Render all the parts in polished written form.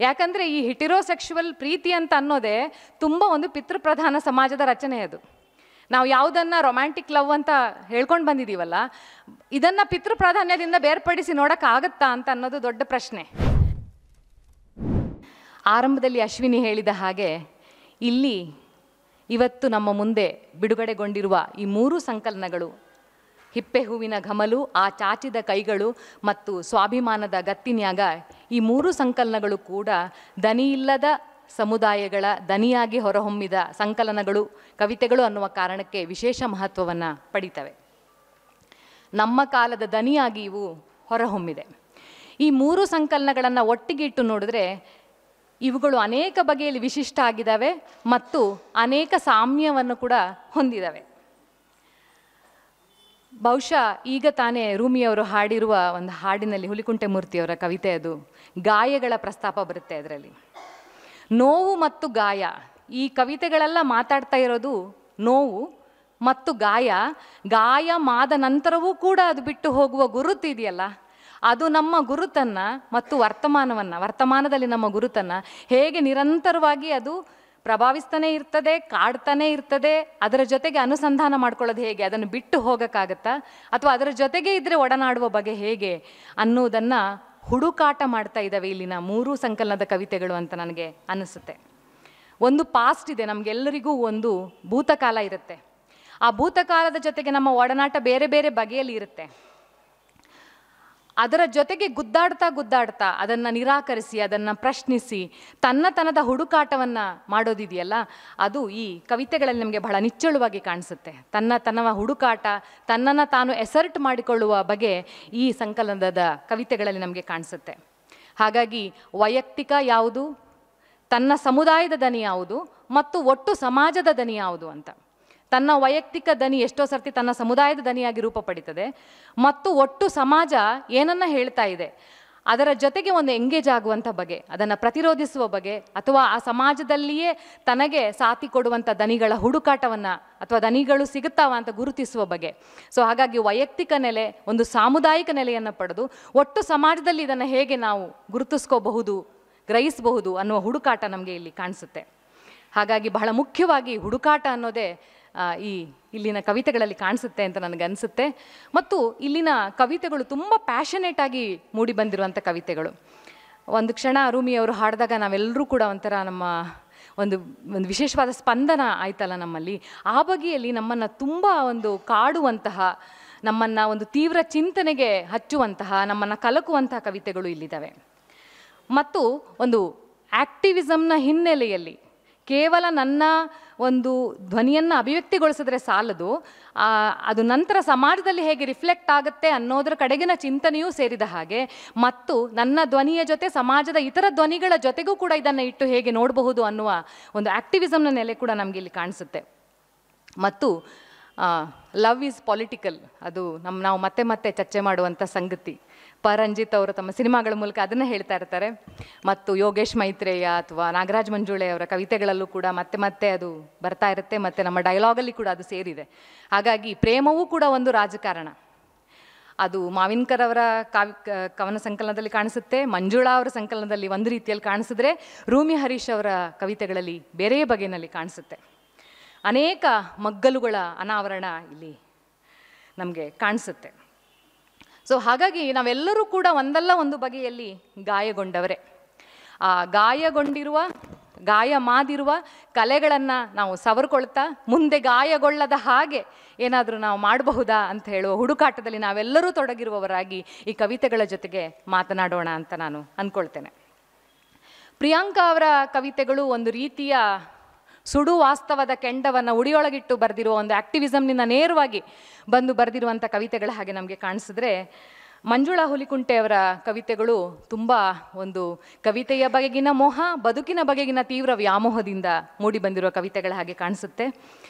ಯಾಕಂದರೆ ಈ ಹಿಟಿರೋಸೆಕ್ಷುವಲ್ ಪ್ರೀತಿ ಅಂತ ಅನ್ನೋದೇ ತುಂಬ ಒಂದು ಪಿತೃಪ್ರಧಾನ ಸಮಾಜದ ರಚನೆ ಅದು. ನಾವು ಯಾವುದನ್ನು ರೊಮ್ಯಾಂಟಿಕ್ ಲವ್ ಅಂತ ಹೇಳ್ಕೊಂಡು ಬಂದಿದ್ದೀವಲ್ಲ, ಇದನ್ನು ಪಿತೃಪ್ರಾಧಾನ್ಯದಿಂದ ಬೇರ್ಪಡಿಸಿ ನೋಡೋಕ್ಕಾಗತ್ತಾ ಅಂತ ಅನ್ನೋದು ದೊಡ್ಡ ಪ್ರಶ್ನೆ. ಆರಂಭದಲ್ಲಿ ಅಶ್ವಿನಿ ಹೇಳಿದ ಹಾಗೆ ಇಲ್ಲಿ ಇವತ್ತು ನಮ್ಮ ಮುಂದೆ ಬಿಡುಗಡೆಗೊಂಡಿರುವ ಈ 3 ಸಂಕಲನಗಳು, ಹಿಪ್ಪೆ ಹೂವಿನ ಘಮಲು, ಆ ಚಾಚಿದ ಕೈಗಳು ಮತ್ತು ಸ್ವಾಭಿಮಾನದ ಗತ್ತಿನ್ಯಾಗ, ಈ 3 ಸಂಕಲನಗಳು ಕೂಡ ದನಿಯಿಲ್ಲದ ಸಮುದಾಯಗಳ ದನಿಯಾಗಿ ಹೊರಹೊಮ್ಮಿದ ಸಂಕಲನಗಳು, ಕವಿತೆಗಳು ಅನ್ನುವ ಕಾರಣಕ್ಕೆ ವಿಶೇಷ ಮಹತ್ವವನ್ನು ಪಡೀತವೆ. ನಮ್ಮ ಕಾಲದ ದನಿಯಾಗಿ ಇವು ಹೊರಹೊಮ್ಮಿದೆ. ಈ 3 ಸಂಕಲನಗಳನ್ನು ಒಟ್ಟಿಗೆ ಇಟ್ಟು ನೋಡಿದ್ರೆ ಇವುಗಳು ಅನೇಕ ಬಗೆಯಲ್ಲಿ ವಿಶಿಷ್ಟ ಆಗಿದ್ದಾವೆ ಮತ್ತು ಅನೇಕ ಸಾಮ್ಯವನ್ನು ಕೂಡ ಹೊಂದಿದ್ದಾವೆ. ಬಹುಶಃ ಈಗ ತಾನೇ ರೂಮಿಯವರು ಹಾಡಿರುವ ಒಂದು ಹಾಡಿನಲ್ಲಿ, ಹುಲಿಕುಂಟೆ ಮೂರ್ತಿಯವರ ಕವಿತೆ ಅದು, ಗಾಯಗಳ ಪ್ರಸ್ತಾಪ ಬರುತ್ತೆ ಅದರಲ್ಲಿ. ನೋವು ಮತ್ತು ಗಾಯ, ಈ ಕವಿತೆಗಳೆಲ್ಲ ಮಾತಾಡ್ತಾ ಇರೋದು ನೋವು ಮತ್ತು ಗಾಯ. ಗಾಯ ಮಾದ ನಂತರವೂ ಕೂಡ ಅದು ಬಿಟ್ಟು ಹೋಗುವ ಗುರುತು ಇದೆಯಲ್ಲ, ಅದು ನಮ್ಮ ಗುರುತನ್ನು ಮತ್ತು ವರ್ತಮಾನದಲ್ಲಿ ನಮ್ಮ ಗುರುತನ್ನು ಹೇಗೆ ನಿರಂತರವಾಗಿ ಅದು ಪ್ರಭಾವಿಸ್ತಾನೆ ಇರ್ತದೆ, ಕಾಡ್ತಾನೆ ಇರ್ತದೆ. ಅದರ ಜೊತೆಗೆ ಅನುಸಂಧಾನ ಮಾಡ್ಕೊಳ್ಳೋದು ಹೇಗೆ, ಅದನ್ನು ಬಿಟ್ಟು ಹೋಗೋಕ್ಕಾಗತ್ತಾ ಅಥವಾ ಅದರ ಜೊತೆಗೆ ಇದ್ದರೆ ಒಡನಾಡುವ ಬಗೆ ಹೇಗೆ ಅನ್ನೋದನ್ನು ಹುಡುಕಾಟ ಮಾಡ್ತಾ ಇದ್ದಾವೆ ಇಲ್ಲಿನ 3 ಸಂಕಲನದ ಕವಿತೆಗಳು ಅಂತ ನನಗೆ ಅನ್ನಿಸುತ್ತೆ. ಒಂದು ಪಾಸ್ಟ್ ಇದೆ, ನಮಗೆಲ್ಲರಿಗೂ ಒಂದು ಭೂತಕಾಲ ಇರುತ್ತೆ. ಆ ಭೂತಕಾಲದ ಜೊತೆಗೆ ನಮ್ಮ ಒಡನಾಟ ಬೇರೆ ಬೇರೆ ಬಗೆಯಲ್ಲಿ ಇರುತ್ತೆ. ಅದರ ಜೊತೆಗೆ ಗುದ್ದಾಡ್ತಾ ಅದನ್ನು ನಿರಾಕರಿಸಿ, ಅದನ್ನು ಪ್ರಶ್ನಿಸಿ ತನ್ನತನದ ಹುಡುಕಾಟವನ್ನು ಮಾಡೋದಿದೆಯಲ್ಲ, ಅದು ಈ ಕವಿತೆಗಳಲ್ಲಿ ನಮಗೆ ಬಹಳ ನಿಚ್ಚಳವಾಗಿ ಕಾಣಿಸುತ್ತೆ. ತನ್ನವ ಹುಡುಕಾಟ, ತನ್ನನ್ನು ತಾನು ಎಸರ್ಟ್ ಮಾಡಿಕೊಳ್ಳುವ ಬಗೆ ಈ ಸಂಕಲನದ ಕವಿತೆಗಳಲ್ಲಿ ನಮಗೆ ಕಾಣಿಸುತ್ತೆ. ಹಾಗಾಗಿ ವೈಯಕ್ತಿಕ ಯಾವುದು, ತನ್ನ ಸಮುದಾಯದ ದನಿ ಯಾವುದು ಮತ್ತು ಒಟ್ಟು ಸಮಾಜದ ದನಿ ಯಾವುದು ಅಂತ. ತನ್ನ ವೈಯಕ್ತಿಕ ದನಿ ಎಷ್ಟೋ ಸರ್ತಿ ತನ್ನ ಸಮುದಾಯದ ದನಿಯಾಗಿ ರೂಪ ಪಡೀತದೆ ಮತ್ತು ಒಟ್ಟು ಸಮಾಜ ಏನನ್ನ ಹೇಳ್ತಾ ಇದೆ ಅದರ ಜೊತೆಗೆ ಒಂದು ಎಂಗೇಜ್ ಆಗುವಂಥ ಬಗೆ, ಅದನ್ನು ಪ್ರತಿರೋಧಿಸುವ ಬಗೆ, ಅಥವಾ ಆ ಸಮಾಜದಲ್ಲಿಯೇ ತನಗೆ ಸಾಥಿ ಕೊಡುವಂಥ ದನಿಗಳ ಹುಡುಕಾಟವನ್ನು ಅಥವಾ ದನಿಗಳು ಸಿಗುತ್ತಾವ ಅಂತ ಗುರುತಿಸುವ ಬಗೆ. ಸೊ ಹಾಗಾಗಿ ವೈಯಕ್ತಿಕ ನೆಲೆ, ಒಂದು ಸಾಮುದಾಯಿಕ ನೆಲೆಯನ್ನು ಪಡೆದು ಒಟ್ಟು ಸಮಾಜದಲ್ಲಿ ಇದನ್ನು ಹೇಗೆ ನಾವು ಗುರುತಿಸ್ಕೋಬಹುದು, ಗ್ರಹಿಸಬಹುದು ಅನ್ನುವ ಹುಡುಕಾಟ ನಮಗೆ ಇಲ್ಲಿ ಕಾಣಿಸುತ್ತೆ. ಹಾಗಾಗಿ ಬಹಳ ಮುಖ್ಯವಾಗಿ ಹುಡುಕಾಟ ಅನ್ನೋದೇ ಇಲ್ಲಿನ ಕವಿತೆಗಳಲ್ಲಿ ಕಾಣಿಸುತ್ತೆ ಅಂತ ನನಗೆ ಅನಿಸುತ್ತೆ. ಮತ್ತು ಇಲ್ಲಿನ ಕವಿತೆಗಳು ತುಂಬ ಪ್ಯಾಷನೇಟಾಗಿ ಮೂಡಿ ಬಂದಿರುವಂಥ ಕವಿತೆಗಳು. ಒಂದು ಕ್ಷಣ ರೂಮಿಯವರು ಹಾಡಿದಾಗ ನಾವೆಲ್ಲರೂ ಕೂಡ ಒಂಥರ ನಮ್ಮ ಒಂದು ವಿಶೇಷವಾದ ಸ್ಪಂದನ ಆಯ್ತಲ್ಲ ನಮ್ಮಲ್ಲಿ. ಆ ಬಗೆಯಲ್ಲಿ ನಮ್ಮನ್ನು ತುಂಬ ಒಂದು ಕಾಡುವಂತಹ, ನಮ್ಮನ್ನು ಒಂದು ತೀವ್ರ ಚಿಂತನೆಗೆ ಹಚ್ಚುವಂತಹ, ನಮ್ಮನ್ನು ಕಲಕುವಂತಹ ಕವಿತೆಗಳು ಇಲ್ಲಿದ್ದಾವೆ. ಮತ್ತು ಒಂದು ಆ್ಯಕ್ಟಿವಿಸಮ್ನ ಹಿನ್ನೆಲೆಯಲ್ಲಿ ಕೇವಲ ನನ್ನ ಒಂದು ಧ್ವನಿಯನ್ನು ಅಭಿವ್ಯಕ್ತಿಗೊಳಿಸಿದ್ರೆ ಸಾಲದು, ಅದು ನಂತರ ಸಮಾಜದಲ್ಲಿ ಹೇಗೆ ರಿಫ್ಲೆಕ್ಟ್ ಆಗುತ್ತೆ ಅನ್ನೋದರ ಕಡೆಗಿನ ಚಿಂತನೆಯೂ ಸೇರಿದ ಹಾಗೆ, ಮತ್ತು ನನ್ನ ಧ್ವನಿಯ ಜೊತೆ ಸಮಾಜದ ಇತರ ಧ್ವನಿಗಳ ಜೊತೆಗೂ ಕೂಡ ಇದನ್ನು ಇಟ್ಟು ಹೇಗೆ ನೋಡಬಹುದು ಅನ್ನುವ ಒಂದು ಆ್ಯಕ್ಟಿವಿಸಮ್ನ ನೆಲೆ ಕೂಡ ನಮಗೆ ಇಲ್ಲಿ ಕಾಣಿಸುತ್ತೆ. ಮತ್ತು ಲವ್ ಈಸ್ ಪೊಲಿಟಿಕಲ್, ಅದು ನಾವು ಮತ್ತೆ ಮತ್ತೆ ಚರ್ಚೆ ಮಾಡುವಂಥ ಸಂಗತಿ. ರಂಜಿತ್ ಅವರು ತಮ್ಮ ಸಿನಿಮಾಗಳ ಮೂಲಕ ಅದನ್ನೇ ಹೇಳ್ತಾ ಇರ್ತಾರೆ. ಮತ್ತು ಯೋಗೇಶ್ ಮೈತ್ರೇಯ ಅಥವಾ ನಾಗರಾಜ್ ಮಂಜುಳೆ ಅವರ ಕವಿತೆಗಳಲ್ಲೂ ಕೂಡ ಮತ್ತೆ ಮತ್ತೆ ಅದು ಬರ್ತಾ ಇರುತ್ತೆ, ಮತ್ತು ನಮ್ಮ ಡೈಲಾಗಲ್ಲಿ ಕೂಡ ಅದು ಸೇರಿದೆ. ಹಾಗಾಗಿ ಪ್ರೇಮವೂ ಕೂಡ ಒಂದು ರಾಜಕಾರಣ. ಅದು ಮಾವಿನ್ಕರ್ ಅವರ ಕವನ ಸಂಕಲನದಲ್ಲಿ ಕಾಣಿಸುತ್ತೆ, ಮಂಜುಳಾ ಅವರ ಸಂಕಲನದಲ್ಲಿ ಒಂದು ರೀತಿಯಲ್ಲಿ ಕಾಣಿಸಿದ್ರೆ, ರೂಮಿ ಹರೀಶ್ ಅವರ ಕವಿತೆಗಳಲ್ಲಿ ಬೇರೆ ಬಗೆಯಲ್ಲಿ ಕಾಣಿಸುತ್ತೆ. ಅನೇಕ ಮಗ್ಗಲುಗಳ ಅನಾವರಣ ಇಲ್ಲಿ ನಮಗೆ ಕಾಣಿಸುತ್ತೆ. ಸೊ ಹಾಗಾಗಿ ನಾವೆಲ್ಲರೂ ಕೂಡ ಒಂದಲ್ಲ ಒಂದು ಬಗೆಯಲ್ಲಿ ಗಾಯಗೊಂಡವರೇ. ಆ ಗಾಯ ಮಾದಿರುವ ಕಲೆಗಳನ್ನು ನಾವು ಸವರ್ಕೊಳ್ತಾ ಮುಂದೆ ಗಾಯಗೊಳ್ಳದ ಹಾಗೆ ಏನಾದರೂ ನಾವು ಮಾಡಬಹುದಾ ಅಂತ ಹೇಳುವ ಹುಡುಕಾಟದಲ್ಲಿ ನಾವೆಲ್ಲರೂ ತೊಡಗಿರುವವರಾಗಿ ಈ ಕವಿತೆಗಳ ಜೊತೆಗೆ ಮಾತನಾಡೋಣ ಅಂತ ನಾನು ಅಂದ್ಕೊಳ್ತೇನೆ. ಪ್ರಿಯಾಂಕಾ ಅವರ ಕವಿತೆಗಳು ಒಂದು ರೀತಿಯ ಸುಡು ವಾಸ್ತವದ ಕೆಂಡವನ್ನು ಉಡಿಯೊಳಗಿಟ್ಟು ಬರೆದಿರುವ ಒಂದು ಆ್ಯಕ್ಟಿವಿಸಮ್ನಿಂದ ನೇರವಾಗಿ ಬಂದು ಬರೆದಿರುವಂಥ ಕವಿತೆಗಳ ಹಾಗೆ ನಮಗೆ ಕಾಣಿಸಿದ್ರೆ, ಮಂಜುಳಾ ಹುಲಿಕುಂಟೆ ಅವರ ಕವಿತೆಗಳು ತುಂಬ ಒಂದು ಕವಿತೆಯ ಬಗೆಗಿನ ಮೋಹ, ಬದುಕಿನ ಬಗೆಗಿನ ತೀವ್ರ ವ್ಯಾಮೋಹದಿಂದ ಮೂಡಿ ಬಂದಿರುವ ಕವಿತೆಗಳ ಹಾಗೆ ಕಾಣಿಸುತ್ತೆ.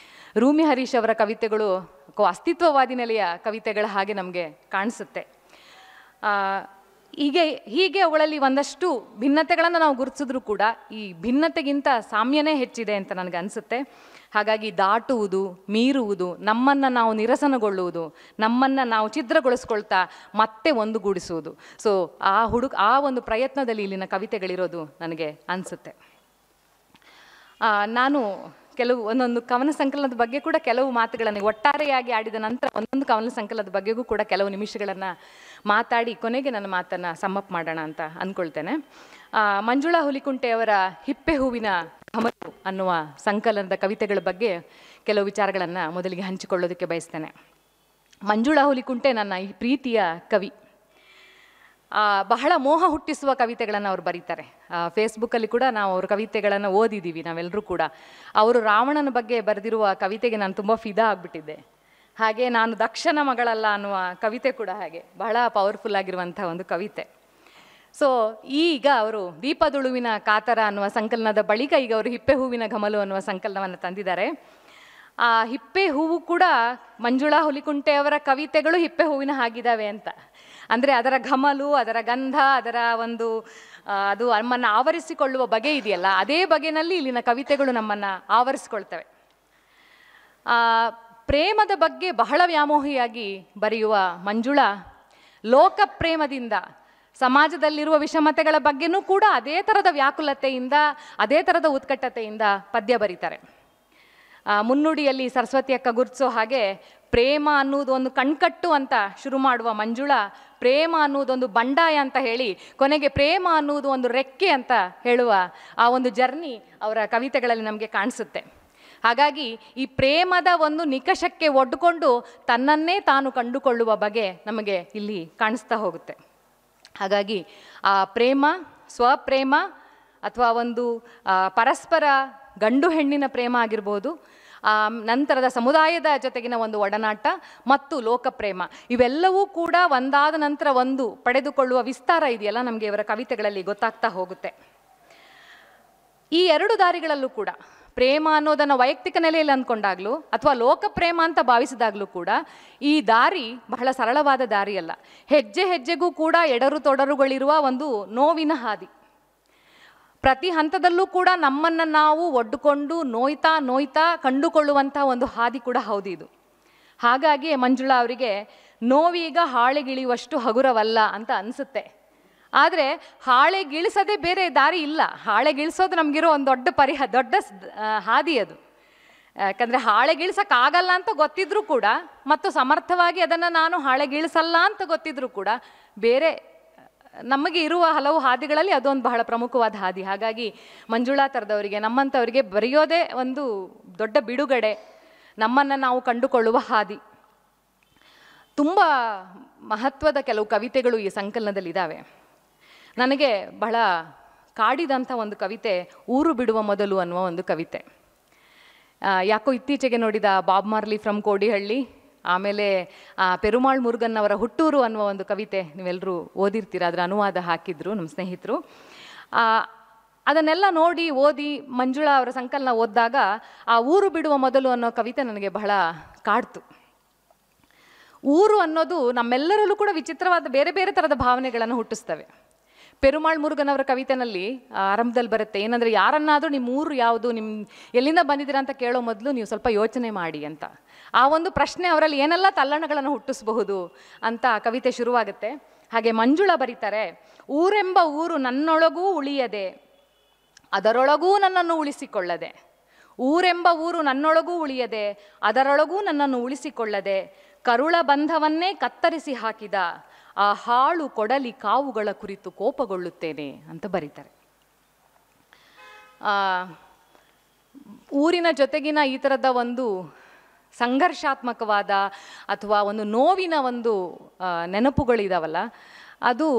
ರೂಮಿ ಹರೀಶ್ ಅವರ ಕವಿತೆಗಳು ಅಸ್ತಿತ್ವವಾದಿ ನೆಲೆಯ ಕವಿತೆಗಳ ಹಾಗೆ ನಮಗೆ ಕಾಣಿಸುತ್ತೆ. ಹೀಗೆ ಅವುಗಳಲ್ಲಿ ಒಂದಷ್ಟು ಭಿನ್ನತೆಗಳನ್ನು ನಾವು ಗುರುತಿಸಿದ್ರೂ ಕೂಡ ಈ ಭಿನ್ನತೆಗಿಂತ ಸಾಮ್ಯನೇ ಹೆಚ್ಚಿದೆ ಅಂತ ನನಗೆ ಅನಿಸುತ್ತೆ. ಹಾಗಾಗಿ ದಾಟುವುದು, ಮೀರುವುದು, ನಮ್ಮನ್ನು ನಾವು ನಿರಸನಗೊಳ್ಳುವುದು, ನಮ್ಮನ್ನು ನಾವು ಛಿದ್ರಗೊಳಿಸ್ಕೊಳ್ತಾ ಮತ್ತೆ ಒಂದುಗೂಡಿಸುವುದು. ಸೊ ಆ ಒಂದು ಪ್ರಯತ್ನದಲ್ಲಿ ಇಲ್ಲಿನ ಕವಿತೆಗಳಿರೋದು ನನಗೆ ಅನಿಸುತ್ತೆ. ನಾನು ಒಂದೊಂದು ಕವನ ಸಂಕಲನದ ಬಗ್ಗೆ ಕೂಡ ಕೆಲವು ಮಾತುಗಳನ್ನು ಒಟ್ಟಾರೆಯಾಗಿ ಆಡಿದ ನಂತರ ಒಂದೊಂದು ಕವನ ಸಂಕಲನದ ಬಗ್ಗೆಗೂ ಕೂಡ ಕೆಲವು ನಿಮಿಷಗಳನ್ನು ಮಾತಾಡಿ ಕೊನೆಗೆ ನನ್ನ ಮಾತನ್ನು ಸಮ್ಮಪ್ ಮಾಡೋಣ ಅಂತ ಅಂದ್ಕೊಳ್ತೇನೆ. ಮಂಜುಳಾ ಹುಲಿಕುಂಟೆಯವರ ಹಿಪ್ಪೆ ಹೂವಿನ ಘಮಲು ಅನ್ನುವ ಸಂಕಲನದ ಕವಿತೆಗಳ ಬಗ್ಗೆ ಕೆಲವು ವಿಚಾರಗಳನ್ನು ಮೊದಲಿಗೆ ಹಂಚಿಕೊಳ್ಳೋದಕ್ಕೆ ಬಯಸ್ತೇನೆ. ಮಂಜುಳಾ ಹುಲಿಕುಂಟೆ ನನ್ನ ಈ ಪ್ರೀತಿಯ ಕವಿ. ಬಹಳ ಮೋಹ ಹುಟ್ಟಿಸುವ ಕವಿತೆಗಳನ್ನು ಅವರು ಬರೀತಾರೆ. ಫೇಸ್ಬುಕ್ಕಲ್ಲಿ ಕೂಡ ನಾವು ಅವ್ರ ಕವಿತೆಗಳನ್ನು ಓದಿದ್ದೀವಿ ನಾವೆಲ್ಲರೂ ಕೂಡ. ಅವರು ರಾವಣನ ಬಗ್ಗೆ ಬರೆದಿರುವ ಕವಿತೆಗೆ ನಾನು ತುಂಬ ಫಿದಾ ಆಗಿಬಿಟ್ಟಿದ್ದೆ. ಹಾಗೆ ನಾನು ದಕ್ಷನ ಮಗಳಲ್ಲ ಅನ್ನುವ ಕವಿತೆ ಕೂಡ ಹಾಗೆ ಬಹಳ ಪವರ್ಫುಲ್ ಆಗಿರುವಂಥ ಒಂದು ಕವಿತೆ. ಸೊ ಈಗ ಅವರು ದೀಪದುಳುವಿನ ಕಾತರ ಅನ್ನುವ ಸಂಕಲನದ ಬಳಿಕ ಈಗ ಅವರು ಹಿಪ್ಪೆ ಹೂವಿನ ಘಮಲು ಅನ್ನುವ ಸಂಕಲನವನ್ನು ತಂದಿದ್ದಾರೆ. ಆ ಹಿಪ್ಪೆ ಹೂವು ಕೂಡ ಮಂಜುಳಾ ಹುಲಿಕುಂಟೆಯವರ ಕವಿತೆಗಳು ಹಿಪ್ಪೆ ಹೂವಿನ ಹಾಗಿದ್ದಾವೆ ಅಂತ. ಅಂದರೆ ಅದರ ಘಮಲು, ಅದರ ಗಂಧ, ಅದರ ಒಂದು ಅದು ನಮ್ಮನ್ನು ಆವರಿಸಿಕೊಳ್ಳುವ ಬಗೆ ಇದೆಯಲ್ಲ, ಅದೇ ಬಗೆಯಲ್ಲಿ ಇಲ್ಲಿನ ಕವಿತೆಗಳು ನಮ್ಮನ್ನು ಆವರಿಸಿಕೊಳ್ತವೆ. ಪ್ರೇಮದ ಬಗ್ಗೆ ಬಹಳ ವ್ಯಾಮೋಹಿಯಾಗಿ ಬರೆಯುವ ಮಂಜುಳಾ ಲೋಕಪ್ರೇಮದಿಂದ ಸಮಾಜದಲ್ಲಿರುವ ವಿಷಮತೆಗಳ ಬಗ್ಗೆನೂ ಕೂಡ ಅದೇ ಥರದ ವ್ಯಾಕುಲತೆಯಿಂದ, ಅದೇ ಥರದ ಉತ್ಕಟತೆಯಿಂದ ಪದ್ಯ ಬರೀತಾರೆ. ಮುನ್ನುಡಿಯಲ್ಲಿ ಸರಸ್ವತಿ ಅಕ್ಕ ಗುರುತಿಸೋ ಹಾಗೆ ಪ್ರೇಮ ಅನ್ನೋದು ಒಂದು ಕಣ್ಕಟ್ಟು ಅಂತ ಶುರು ಮಾಡುವ ಮಂಜುಳಾ ಪ್ರೇಮ ಅನ್ನೋದೊಂದು ಬಂಡಾಯ ಅಂತ ಹೇಳಿ ಕೊನೆಗೆ ಪ್ರೇಮ ಅನ್ನೋದು ಒಂದು ರೆಕ್ಕೆ ಅಂತ ಹೇಳುವ ಆ ಒಂದು ಜರ್ನಿ ಅವರ ಕವಿತೆಗಳಲ್ಲಿ ನಮಗೆ ಕಾಣಿಸುತ್ತೆ. ಹಾಗಾಗಿ ಈ ಪ್ರೇಮದ ಒಂದು ನಿಕಷಕ್ಕೆ ಒಡ್ಡುಕೊಂಡು ತನ್ನನ್ನೇ ತಾನು ಕಂಡುಕೊಳ್ಳುವ ಬಗೆ ನಮಗೆ ಇಲ್ಲಿ ಕಾಣಿಸ್ತಾ ಹೋಗುತ್ತೆ. ಹಾಗಾಗಿ ಆ ಪ್ರೇಮ, ಸ್ವಪ್ರೇಮ ಅಥವಾ ಒಂದು ಪರಸ್ಪರ ಗಂಡು ಹೆಣ್ಣಿನ ಪ್ರೇಮ ಆಗಿರ್ಬೋದು, ನಂತರದ ಸಮುದಾಯದ ಜೊತೆಗಿನ ಒಂದು ಒಡನಾಟ ಮತ್ತು ಲೋಕಪ್ರೇಮ, ಇವೆಲ್ಲವೂ ಕೂಡ ಒಂದಾದ ನಂತರ ಒಂದು ಪಡೆದುಕೊಳ್ಳುವ ವಿಸ್ತಾರ ಇದೆಯಲ್ಲ ನಮಗೆ ಇವರ ಕವಿತೆಗಳಲ್ಲಿ ಗೊತ್ತಾಗ್ತಾ ಹೋಗುತ್ತೆ. ಈ ಎರಡು ದಾರಿಗಳಲ್ಲೂ ಕೂಡ ಪ್ರೇಮ ಅನ್ನೋದನ್ನು ವೈಯಕ್ತಿಕ ನೆಲೆಯಲ್ಲಿ ಅಂದ್ಕೊಂಡಾಗ್ಲೂ ಅಥವಾ ಲೋಕಪ್ರೇಮ ಅಂತ ಭಾವಿಸಿದಾಗಲೂ ಕೂಡ ಈ ದಾರಿ ಬಹಳ ಸರಳವಾದ ದಾರಿಯಲ್ಲ. ಹೆಜ್ಜೆ ಹೆಜ್ಜೆಗೂ ಕೂಡ ಎಡರು ತೊಡರುಗಳಿರುವ ಒಂದು ನೋವಿನ ಹಾದಿ. ಪ್ರತಿ ಹಂತದಲ್ಲೂ ಕೂಡ ನಮ್ಮನ್ನು ನಾವು ಒಡ್ಡುಕೊಂಡು ನೋಯ್ತಾ ಕಂಡುಕೊಳ್ಳುವಂಥ ಒಂದು ಹಾದಿ ಕೂಡ ಹೌದು ಇದು. ಹಾಗಾಗಿ ಮಂಜುಳಾ ಅವರಿಗೆ ನೋವೀಗ ಹಾಳೆಗಿಳಿಯುವಷ್ಟು ಹಗುರವಲ್ಲ ಅಂತ ಅನಿಸುತ್ತೆ. ಆದರೆ ಹಾಳೆಗಿಳಿಸದೆ ಬೇರೆ ದಾರಿ ಇಲ್ಲ. ಹಾಳೆಗಿಳಿಸೋದು ನಮಗಿರೋ ಒಂದು ದೊಡ್ಡ ಹಾದಿ ಅದು. ಯಾಕಂದರೆ ಹಾಳೆಗಿಳಿಸೋಕ್ಕಾಗಲ್ಲ ಅಂತ ಗೊತ್ತಿದ್ರೂ ಕೂಡ ಮತ್ತು ಸಮರ್ಥವಾಗಿ ಅದನ್ನು ನಾನು ಹಾಳೆಗಿಳಿಸಲ್ಲ ಅಂತ ಗೊತ್ತಿದ್ರೂ ಕೂಡ ಬೇರೆ ನಮಗೆ ಇರುವ ಹಲವು ಹಾದಿಗಳಲ್ಲಿ ಅದೊಂದು ಬಹಳ ಪ್ರಮುಖವಾದ ಹಾದಿ. ಹಾಗಾಗಿ ಮಂಜುಳಾ ಥರದವರಿಗೆ, ನಮ್ಮಂಥವರಿಗೆ ಬರೆಯೋದೇ ಒಂದು ದೊಡ್ಡ ಬಿಡುಗಡೆ, ನಮ್ಮನ್ನು ನಾವು ಕಂಡುಕೊಳ್ಳುವ ಹಾದಿ. ತುಂಬ ಮಹತ್ವದ ಕೆಲವು ಕವಿತೆಗಳು ಈ ಸಂಕಲನದಲ್ಲಿದ್ದಾವೆ. ನನಗೆ ಬಹಳ ಕಾಡಿದಂಥ ಒಂದು ಕವಿತೆ ಊರು ಬಿಡುವ ಮೊದಲು ಅನ್ನುವ ಒಂದು ಕವಿತೆ. ಯಾಕೋ ಇತ್ತೀಚೆಗೆ ನೋಡಿದ ಬಾಬ್ ಮಾರ್ಲಿ ಫ್ರಮ್ ಕೋಡಿಹಳ್ಳಿ, ಆಮೇಲೆ ಪೆರುಮಾಳ್ ಮುರುಗನ್ ಅವರ ಹುಟ್ಟೂರು ಅನ್ನುವ ಒಂದು ಕವಿತೆ ನೀವೆಲ್ಲರೂ ಓದಿರ್ತೀರ, ಅದರ ಅನುವಾದ ಹಾಕಿದ್ರು ನಮ್ಮ ಸ್ನೇಹಿತರು. ಅದನ್ನೆಲ್ಲ ನೋಡಿ ಓದಿ ಮಂಜುಳಾ ಅವರ ಸಂಕಲನ ಓದಿದಾಗ ಆ ಊರು ಬಿಡುವ ಮೊದಲು ಅನ್ನೋ ಕವಿತೆ ನನಗೆ ಬಹಳ ಕಾಡ್ತು. ಊರು ಅನ್ನೋದು ನಮ್ಮೆಲ್ಲರಲ್ಲೂ ಕೂಡ ವಿಚಿತ್ರವಾದ ಬೇರೆ ಬೇರೆ ಥರದ ಭಾವನೆಗಳನ್ನು ಹುಟ್ಟಿಸ್ತವೆ. ಪೆರುಮಾಳ್ ಮುರುಗನ್ ಅವರ ಕವಿತೆನಲ್ಲಿ ಆರಂಭದಲ್ಲಿ ಬರುತ್ತೆ, ಏನಂದರೆ ಯಾರನ್ನಾದರೂ ನಿಮ್ಮ ಊರು ಯಾವುದು, ನಿಮ್ಮ ಎಲ್ಲಿಂದ ಬಂದಿದ್ದೀರಾ ಅಂತ ಕೇಳೋ ಮೊದಲು ನೀವು ಸ್ವಲ್ಪ ಯೋಚನೆ ಮಾಡಿ ಅಂತ. ಆ ಒಂದು ಪ್ರಶ್ನೆ ಅವರಲ್ಲಿ ಏನೆಲ್ಲ ತಲ್ಲಣಗಳನ್ನು ಹುಟ್ಟಿಸಬಹುದು ಅಂತ ಕವಿತೆ ಶುರುವಾಗುತ್ತೆ. ಹಾಗೆ ಮಂಜುಳಾ ಬರೀತಾರೆ, ಊರೆಂಬ ಊರು ನನ್ನೊಳಗೂ ಉಳಿಯದೆ ಅದರೊಳಗೂ ನನ್ನನ್ನು ಉಳಿಸಿಕೊಳ್ಳದೆ, ಊರೆಂಬ ಊರು ನನ್ನೊಳಗೂ ಉಳಿಯದೆ ಅದರೊಳಗೂ ನನ್ನನ್ನು ಉಳಿಸಿಕೊಳ್ಳದೆ, ಕರುಳ ಬಂಧವನ್ನೇ ಕತ್ತರಿಸಿ ಹಾಕಿದ ಆ ಹಾಳು ಕೊಡಲಿ ಕಾವುಗಳ ಕುರಿತು ಕೋಪಗೊಳ್ಳುತ್ತೇನೆ ಅಂತ ಬರೀತಾರೆ. ಊರಿನ ಜೊತೆಗಿನ ಈ ಥರದ ಒಂದು ಸಂಘರ್ಷಾತ್ಮಕವಾದ ಅಥವಾ ಒಂದು ನೋವಿನ ಒಂದು ನೆನಪುಗಳಿದಾವಲ್ಲ, ಅದು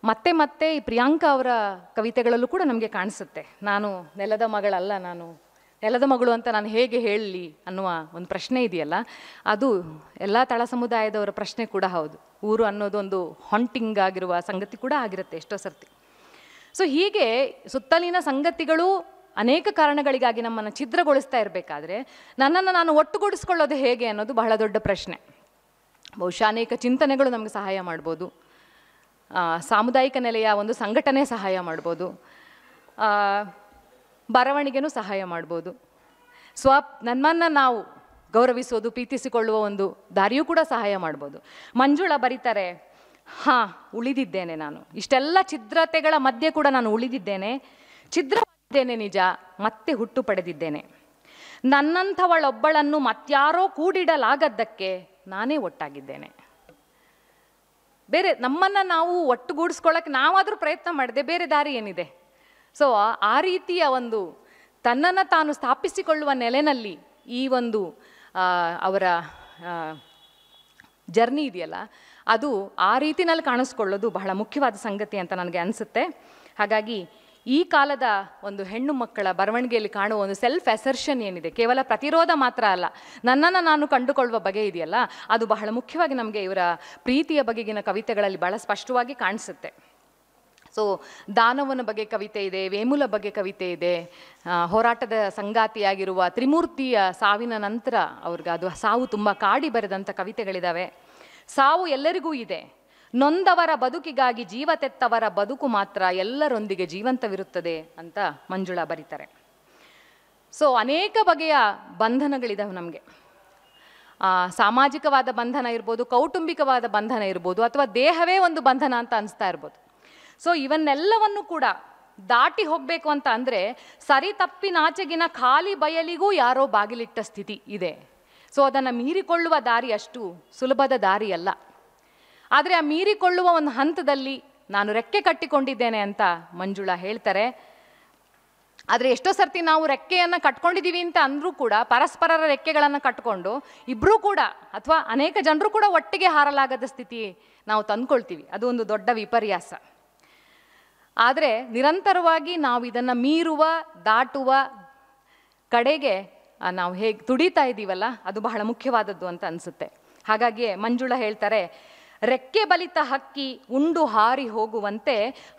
ಮತ್ತೆ ಮತ್ತೆ ಈ ಪ್ರಿಯಾಂಕಾ ಅವರ ಕವಿತೆಗಳಲ್ಲೂ ಕೂಡ ನಮಗೆ ಕಾಣಿಸುತ್ತೆ. ನಾನು ನೆಲದ ಮಗಳಲ್ಲ, ನಾನು ನೆಲದ ಮಗಳು ಅಂತ ನಾನು ಹೇಗೆ ಹೇಳಲಿ ಅನ್ನುವ ಒಂದು ಪ್ರಶ್ನೆ ಇದೆಯಲ್ಲ, ಅದು ಎಲ್ಲ ತಳ ಸಮುದಾಯದವರ ಪ್ರಶ್ನೆ ಕೂಡ ಹೌದು. ಊರು ಅನ್ನೋದು ಒಂದು ಹಾಂಟಿಂಗ್ ಆಗಿರುವ ಸಂಗತಿ ಕೂಡ ಆಗಿರುತ್ತೆ ಎಷ್ಟೋ ಸರ್ತಿ. ಸೊ ಹೀಗೆ ಸುತ್ತಲಿನ ಸಂಗತಿಗಳು ಅನೇಕ ಕಾರಣಗಳಿಗಾಗಿ ನಮ್ಮನ್ನು ಛಿದ್ರಗೊಳಿಸ್ತಾ ಇರಬೇಕಾದ್ರೆ ನನ್ನನ್ನು ನಾನು ಒಟ್ಟುಗೂಡಿಸ್ಕೊಳ್ಳೋದು ಹೇಗೆ ಅನ್ನೋದು ಬಹಳ ದೊಡ್ಡ ಪ್ರಶ್ನೆ. ಬಹುಶಃ ಅನೇಕ ಚಿಂತನೆಗಳು ನಮಗೆ ಸಹಾಯ ಮಾಡ್ಬೋದು. ಸಾಮುದಾಯಿಕ ನೆಲೆಯ ಒಂದು ಸಂಘಟನೆ ಸಹಾಯ ಮಾಡ್ಬೋದು, ಬರವಣಿಗೆನೂ ಸಹಾಯ ಮಾಡ್ಬೋದು, ನಮ್ಮನ್ನು ನಾವು ಗೌರವಿಸೋದು ಪ್ರೀತಿಸಿಕೊಳ್ಳುವ ಒಂದು ದಾರಿಯೂ ಕೂಡ ಸಹಾಯ ಮಾಡ್ಬೋದು. ಮಂಜುಳಾ ಬರೀತಾರೆ, ಉಳಿದಿದ್ದೇನೆ ನಾನು, ಇಷ್ಟೆಲ್ಲ ಛಿದ್ರತೆಗಳ ಮಧ್ಯೆ ಕೂಡ ನಾನು ಉಳಿದಿದ್ದೇನೆ, ಛಿದ್ರವಾಗಿದ್ದೇನೆ ನಿಜ, ಮತ್ತೆ ಹುಟ್ಟು ಪಡೆದಿದ್ದೇನೆ, ನನ್ನಂಥವಳೊಬ್ಬಳನ್ನು ಮತ್ಯಾರೋ ಕೂಡಿಡಲಾಗದ್ದಕ್ಕೆ ನಾನೇ ಒಟ್ಟಾಗಿದ್ದೇನೆ. ಬೇರೆ ನಮ್ಮನ್ನು ನಾವು ಒಟ್ಟುಗೂಡಿಸ್ಕೊಳ್ಳೋಕ್ಕೆ ನಾವಾದರೂ ಪ್ರಯತ್ನ ಮಾಡಿದೆ, ಬೇರೆ ದಾರಿ ಏನಿದೆ? ಸೊ ಆ ರೀತಿಯ ಒಂದು ತನ್ನನ್ನು ತಾನು ಸ್ಥಾಪಿಸಿಕೊಳ್ಳುವ ನೆಲೆಯಲ್ಲಿ ಈ ಒಂದು ಅವರ ಜರ್ನಿ ಇದೆಯಲ್ಲ, ಅದು ಆ ರೀತಿನಲ್ಲಿ ಕಾಣಿಸ್ಕೊಳ್ಳೋದು ಬಹಳ ಮುಖ್ಯವಾದ ಸಂಗತಿ ಅಂತ ನನಗೆ ಅನಿಸುತ್ತೆ. ಹಾಗಾಗಿ ಈ ಕಾಲದ ಒಂದು ಹೆಣ್ಣು ಮಕ್ಕಳ ಬರವಣಿಗೆಯಲ್ಲಿ ಕಾಣುವ ಒಂದು ಸೆಲ್ಫ್ ಅಸರ್ಷನ್ ಏನಿದೆ, ಕೇವಲ ಪ್ರತಿರೋಧ ಮಾತ್ರ ಅಲ್ಲ, ನನ್ನನ್ನು ನಾನು ಕಂಡುಕೊಳ್ಳುವ ಬಗೆ ಇದೆಯಲ್ಲ, ಅದು ಬಹಳ ಮುಖ್ಯವಾಗಿ ನಮಗೆ ಇವರ ಪ್ರೀತಿಯ ಬಗೆಗಿನ ಕವಿತೆಗಳಲ್ಲಿ ಬಹಳ ಸ್ಪಷ್ಟವಾಗಿ ಕಾಣಿಸುತ್ತೆ. ಸೊ ದಾನವನ ಬಗ್ಗೆ ಕವಿತೆ ಇದೆ, ವೇಮುಲ ಬಗ್ಗೆ ಕವಿತೆ ಇದೆ, ಹೋರಾಟದ ಸಂಗಾತಿಯಾಗಿರುವ ತ್ರಿಮೂರ್ತಿಯ ಸಾವಿನ ನಂತರ ಅವ್ರಿಗೆ ಅದು ಸಾವು ತುಂಬ ಕಾಡಿ ಬರೆದಂಥ ಕವಿತೆಗಳಿದ್ದಾವೆ. ಸಾವು ಎಲ್ಲರಿಗೂ ಇದೆ, ನೊಂದವರ ಬದುಕಿಗಾಗಿ ಜೀವ ತೆತ್ತವರ ಬದುಕು ಮಾತ್ರ ಎಲ್ಲರೊಂದಿಗೆ ಜೀವಂತವಿರುತ್ತದೆ ಅಂತ ಮಂಜುಳಾ ಬರೀತಾರೆ. ಸೊ ಅನೇಕ ಬಗೆಯ ಬಂಧನಗಳಿದ್ದಾವೆ ನಮಗೆ. ಸಾಮಾಜಿಕವಾದ ಬಂಧನ ಇರ್ಬೋದು, ಕೌಟುಂಬಿಕವಾದ ಬಂಧನ ಇರ್ಬೋದು, ಅಥವಾ ದೇಹವೇ ಒಂದು ಬಂಧನ ಅಂತ ಅನಿಸ್ತಾ ಇರ್ಬೋದು. ಸೊ ಇವನ್ನೆಲ್ಲವನ್ನು ಕೂಡ ದಾಟಿ ಹೋಗಬೇಕು ಅಂತ ಅಂದರೆ ಸರಿ ತಪ್ಪಿನಾಚೆಗಿನ ಖಾಲಿ ಬಯಲಿಗೂ ಯಾರೋ ಬಾಗಿಲಿಟ್ಟ ಸ್ಥಿತಿ ಇದೆ. ಸೊ ಅದನ್ನು ಮೀರಿಕೊಳ್ಳುವ ದಾರಿ ಅಷ್ಟು ಸುಲಭದ ದಾರಿ ಅಲ್ಲ. ಆದರೆ ಆ ಮೀರಿಕೊಳ್ಳುವ ಒಂದು ಹಂತದಲ್ಲಿ ನಾನು ರೆಕ್ಕೆ ಕಟ್ಟಿಕೊಂಡಿದ್ದೇನೆ ಅಂತ ಮಂಜುಳಾ ಹೇಳ್ತಾರೆ. ಆದರೆ ಎಷ್ಟೋ ಸರ್ತಿ ನಾವು ರೆಕ್ಕೆಯನ್ನು ಕಟ್ಕೊಂಡಿದ್ದೀವಿ ಅಂತ ಅಂದರೂ ಕೂಡ ಪರಸ್ಪರರ ರೆಕ್ಕೆಗಳನ್ನು ಕಟ್ಕೊಂಡು ಇಬ್ಬರೂ ಕೂಡ ಅಥವಾ ಅನೇಕ ಜನರು ಕೂಡ ಒಟ್ಟಿಗೆ ಹಾರಲಾಗದ ಸ್ಥಿತಿ ನಾವು ತಂದ್ಕೊಳ್ತೀವಿ. ಅದು ಒಂದು ದೊಡ್ಡ ವಿಪರ್ಯಾಸ. ಆದರೆ ನಿರಂತರವಾಗಿ ನಾವು ಇದನ್ನು ಮೀರುವ, ದಾಟುವ ಕಡೆಗೆ ನಾವು ಹೇಗೆ ತುಡಿತಾ ಇದ್ದೀವಲ್ಲ, ಅದು ಬಹಳ ಮುಖ್ಯವಾದದ್ದು ಅಂತ ಅನಿಸುತ್ತೆ. ಹಾಗಾಗಿ ಮಂಜುಳಾ ಹೇಳ್ತಾರೆ, ರೆಕ್ಕೆ ಬಲಿತ ಹಕ್ಕಿ ಉಂಡು ಹಾರಿ ಹೋಗುವಂತೆ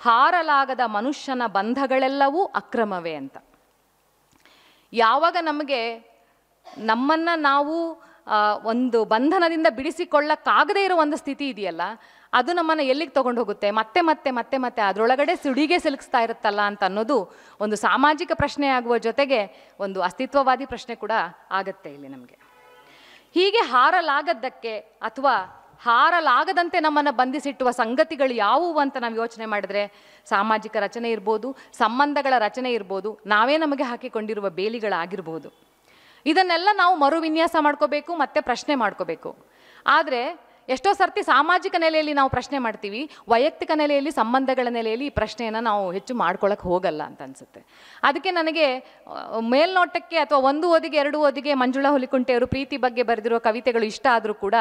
ಹಾರಲಾಗದ ಮನುಷ್ಯನ ಬಂಧಗಳೆಲ್ಲವೂ ಅಕ್ರಮವೇ ಅಂತ. ಯಾವಾಗ ನಮ್ಮನ್ನು ನಾವು ಒಂದು ಬಂಧನದಿಂದ ಬಿಡಿಸಿಕೊಳ್ಳಕ್ಕಾಗದೇ ಇರೋ ಒಂದು ಸ್ಥಿತಿ ಇದೆಯಲ್ಲ, ಅದು ನಮ್ಮನ್ನು ಎಲ್ಲಿಗೆ ತೊಗೊಂಡು ಹೋಗುತ್ತೆ, ಮತ್ತೆ ಮತ್ತೆ ಮತ್ತೆ ಮತ್ತೆ ಅದರೊಳಗಡೆ ಸುಡಿಗೆ ಸಿಲುಕಿಸ್ತಾ ಇರುತ್ತಲ್ಲ ಅಂತ ಅನ್ನೋದು ಒಂದು ಸಾಮಾಜಿಕ ಪ್ರಶ್ನೆ ಆಗುವ ಜೊತೆಗೆ ಒಂದು ಅಸ್ತಿತ್ವವಾದಿ ಪ್ರಶ್ನೆ ಕೂಡ ಆಗುತ್ತೆ ಇಲ್ಲಿ ನಮಗೆ. ಹೀಗೆ ಹಾರಲಾಗದ್ದಕ್ಕೆ ಅಥವಾ ಹಾರಲಾಗದಂತೆ ನಮ್ಮನ್ನು ಬಂಧಿಸಿಟ್ಟುವ ಸಂಗತಿಗಳು ಯಾವುವು ಅಂತ ನಾವು ಯೋಚನೆ ಮಾಡಿದ್ರೆ ಸಾಮಾಜಿಕ ರಚನೆ ಇರ್ಬೋದು, ಸಂಬಂಧಗಳ ರಚನೆ ಇರ್ಬೋದು, ನಾವೇ ನಮಗೆ ಹಾಕಿಕೊಂಡಿರುವ ಬೇಲಿಗಳಾಗಿರ್ಬೋದು. ಇದನ್ನೆಲ್ಲ ನಾವು ಮರುವಿನ್ಯಾಸ ಮಾಡ್ಕೋಬೇಕು, ಮತ್ತೆ ಪ್ರಶ್ನೆ ಮಾಡ್ಕೋಬೇಕು. ಆದರೆ ಎಷ್ಟೋ ಸರ್ತಿ ಸಾಮಾಜಿಕ ನೆಲೆಯಲ್ಲಿ ನಾವು ಪ್ರಶ್ನೆ ಮಾಡ್ತೀವಿ, ವೈಯಕ್ತಿಕ ನೆಲೆಯಲ್ಲಿ, ಸಂಬಂಧಗಳ ನೆಲೆಯಲ್ಲಿ ಈ ಪ್ರಶ್ನೆಯನ್ನು ನಾವು ಹೆಚ್ಚು ಮಾಡ್ಕೊಳ್ಳೋಕೆ ಹೋಗಲ್ಲ ಅಂತ ಅನಿಸುತ್ತೆ. ಅದಕ್ಕೆ ನನಗೆ ಮೇಲ್ನೋಟಕ್ಕೆ ಅಥವಾ ಒಂದು ಓದಿಗೆ ಎರಡು ಓದಿಗೆ ಮಂಜುಳಾ ಹುಲಿಕುಂಟೆಯವರು ಪ್ರೀತಿ ಬಗ್ಗೆ ಬರೆದಿರೋ ಕವಿತೆಗಳು ಇಷ್ಟ ಆದರೂ ಕೂಡ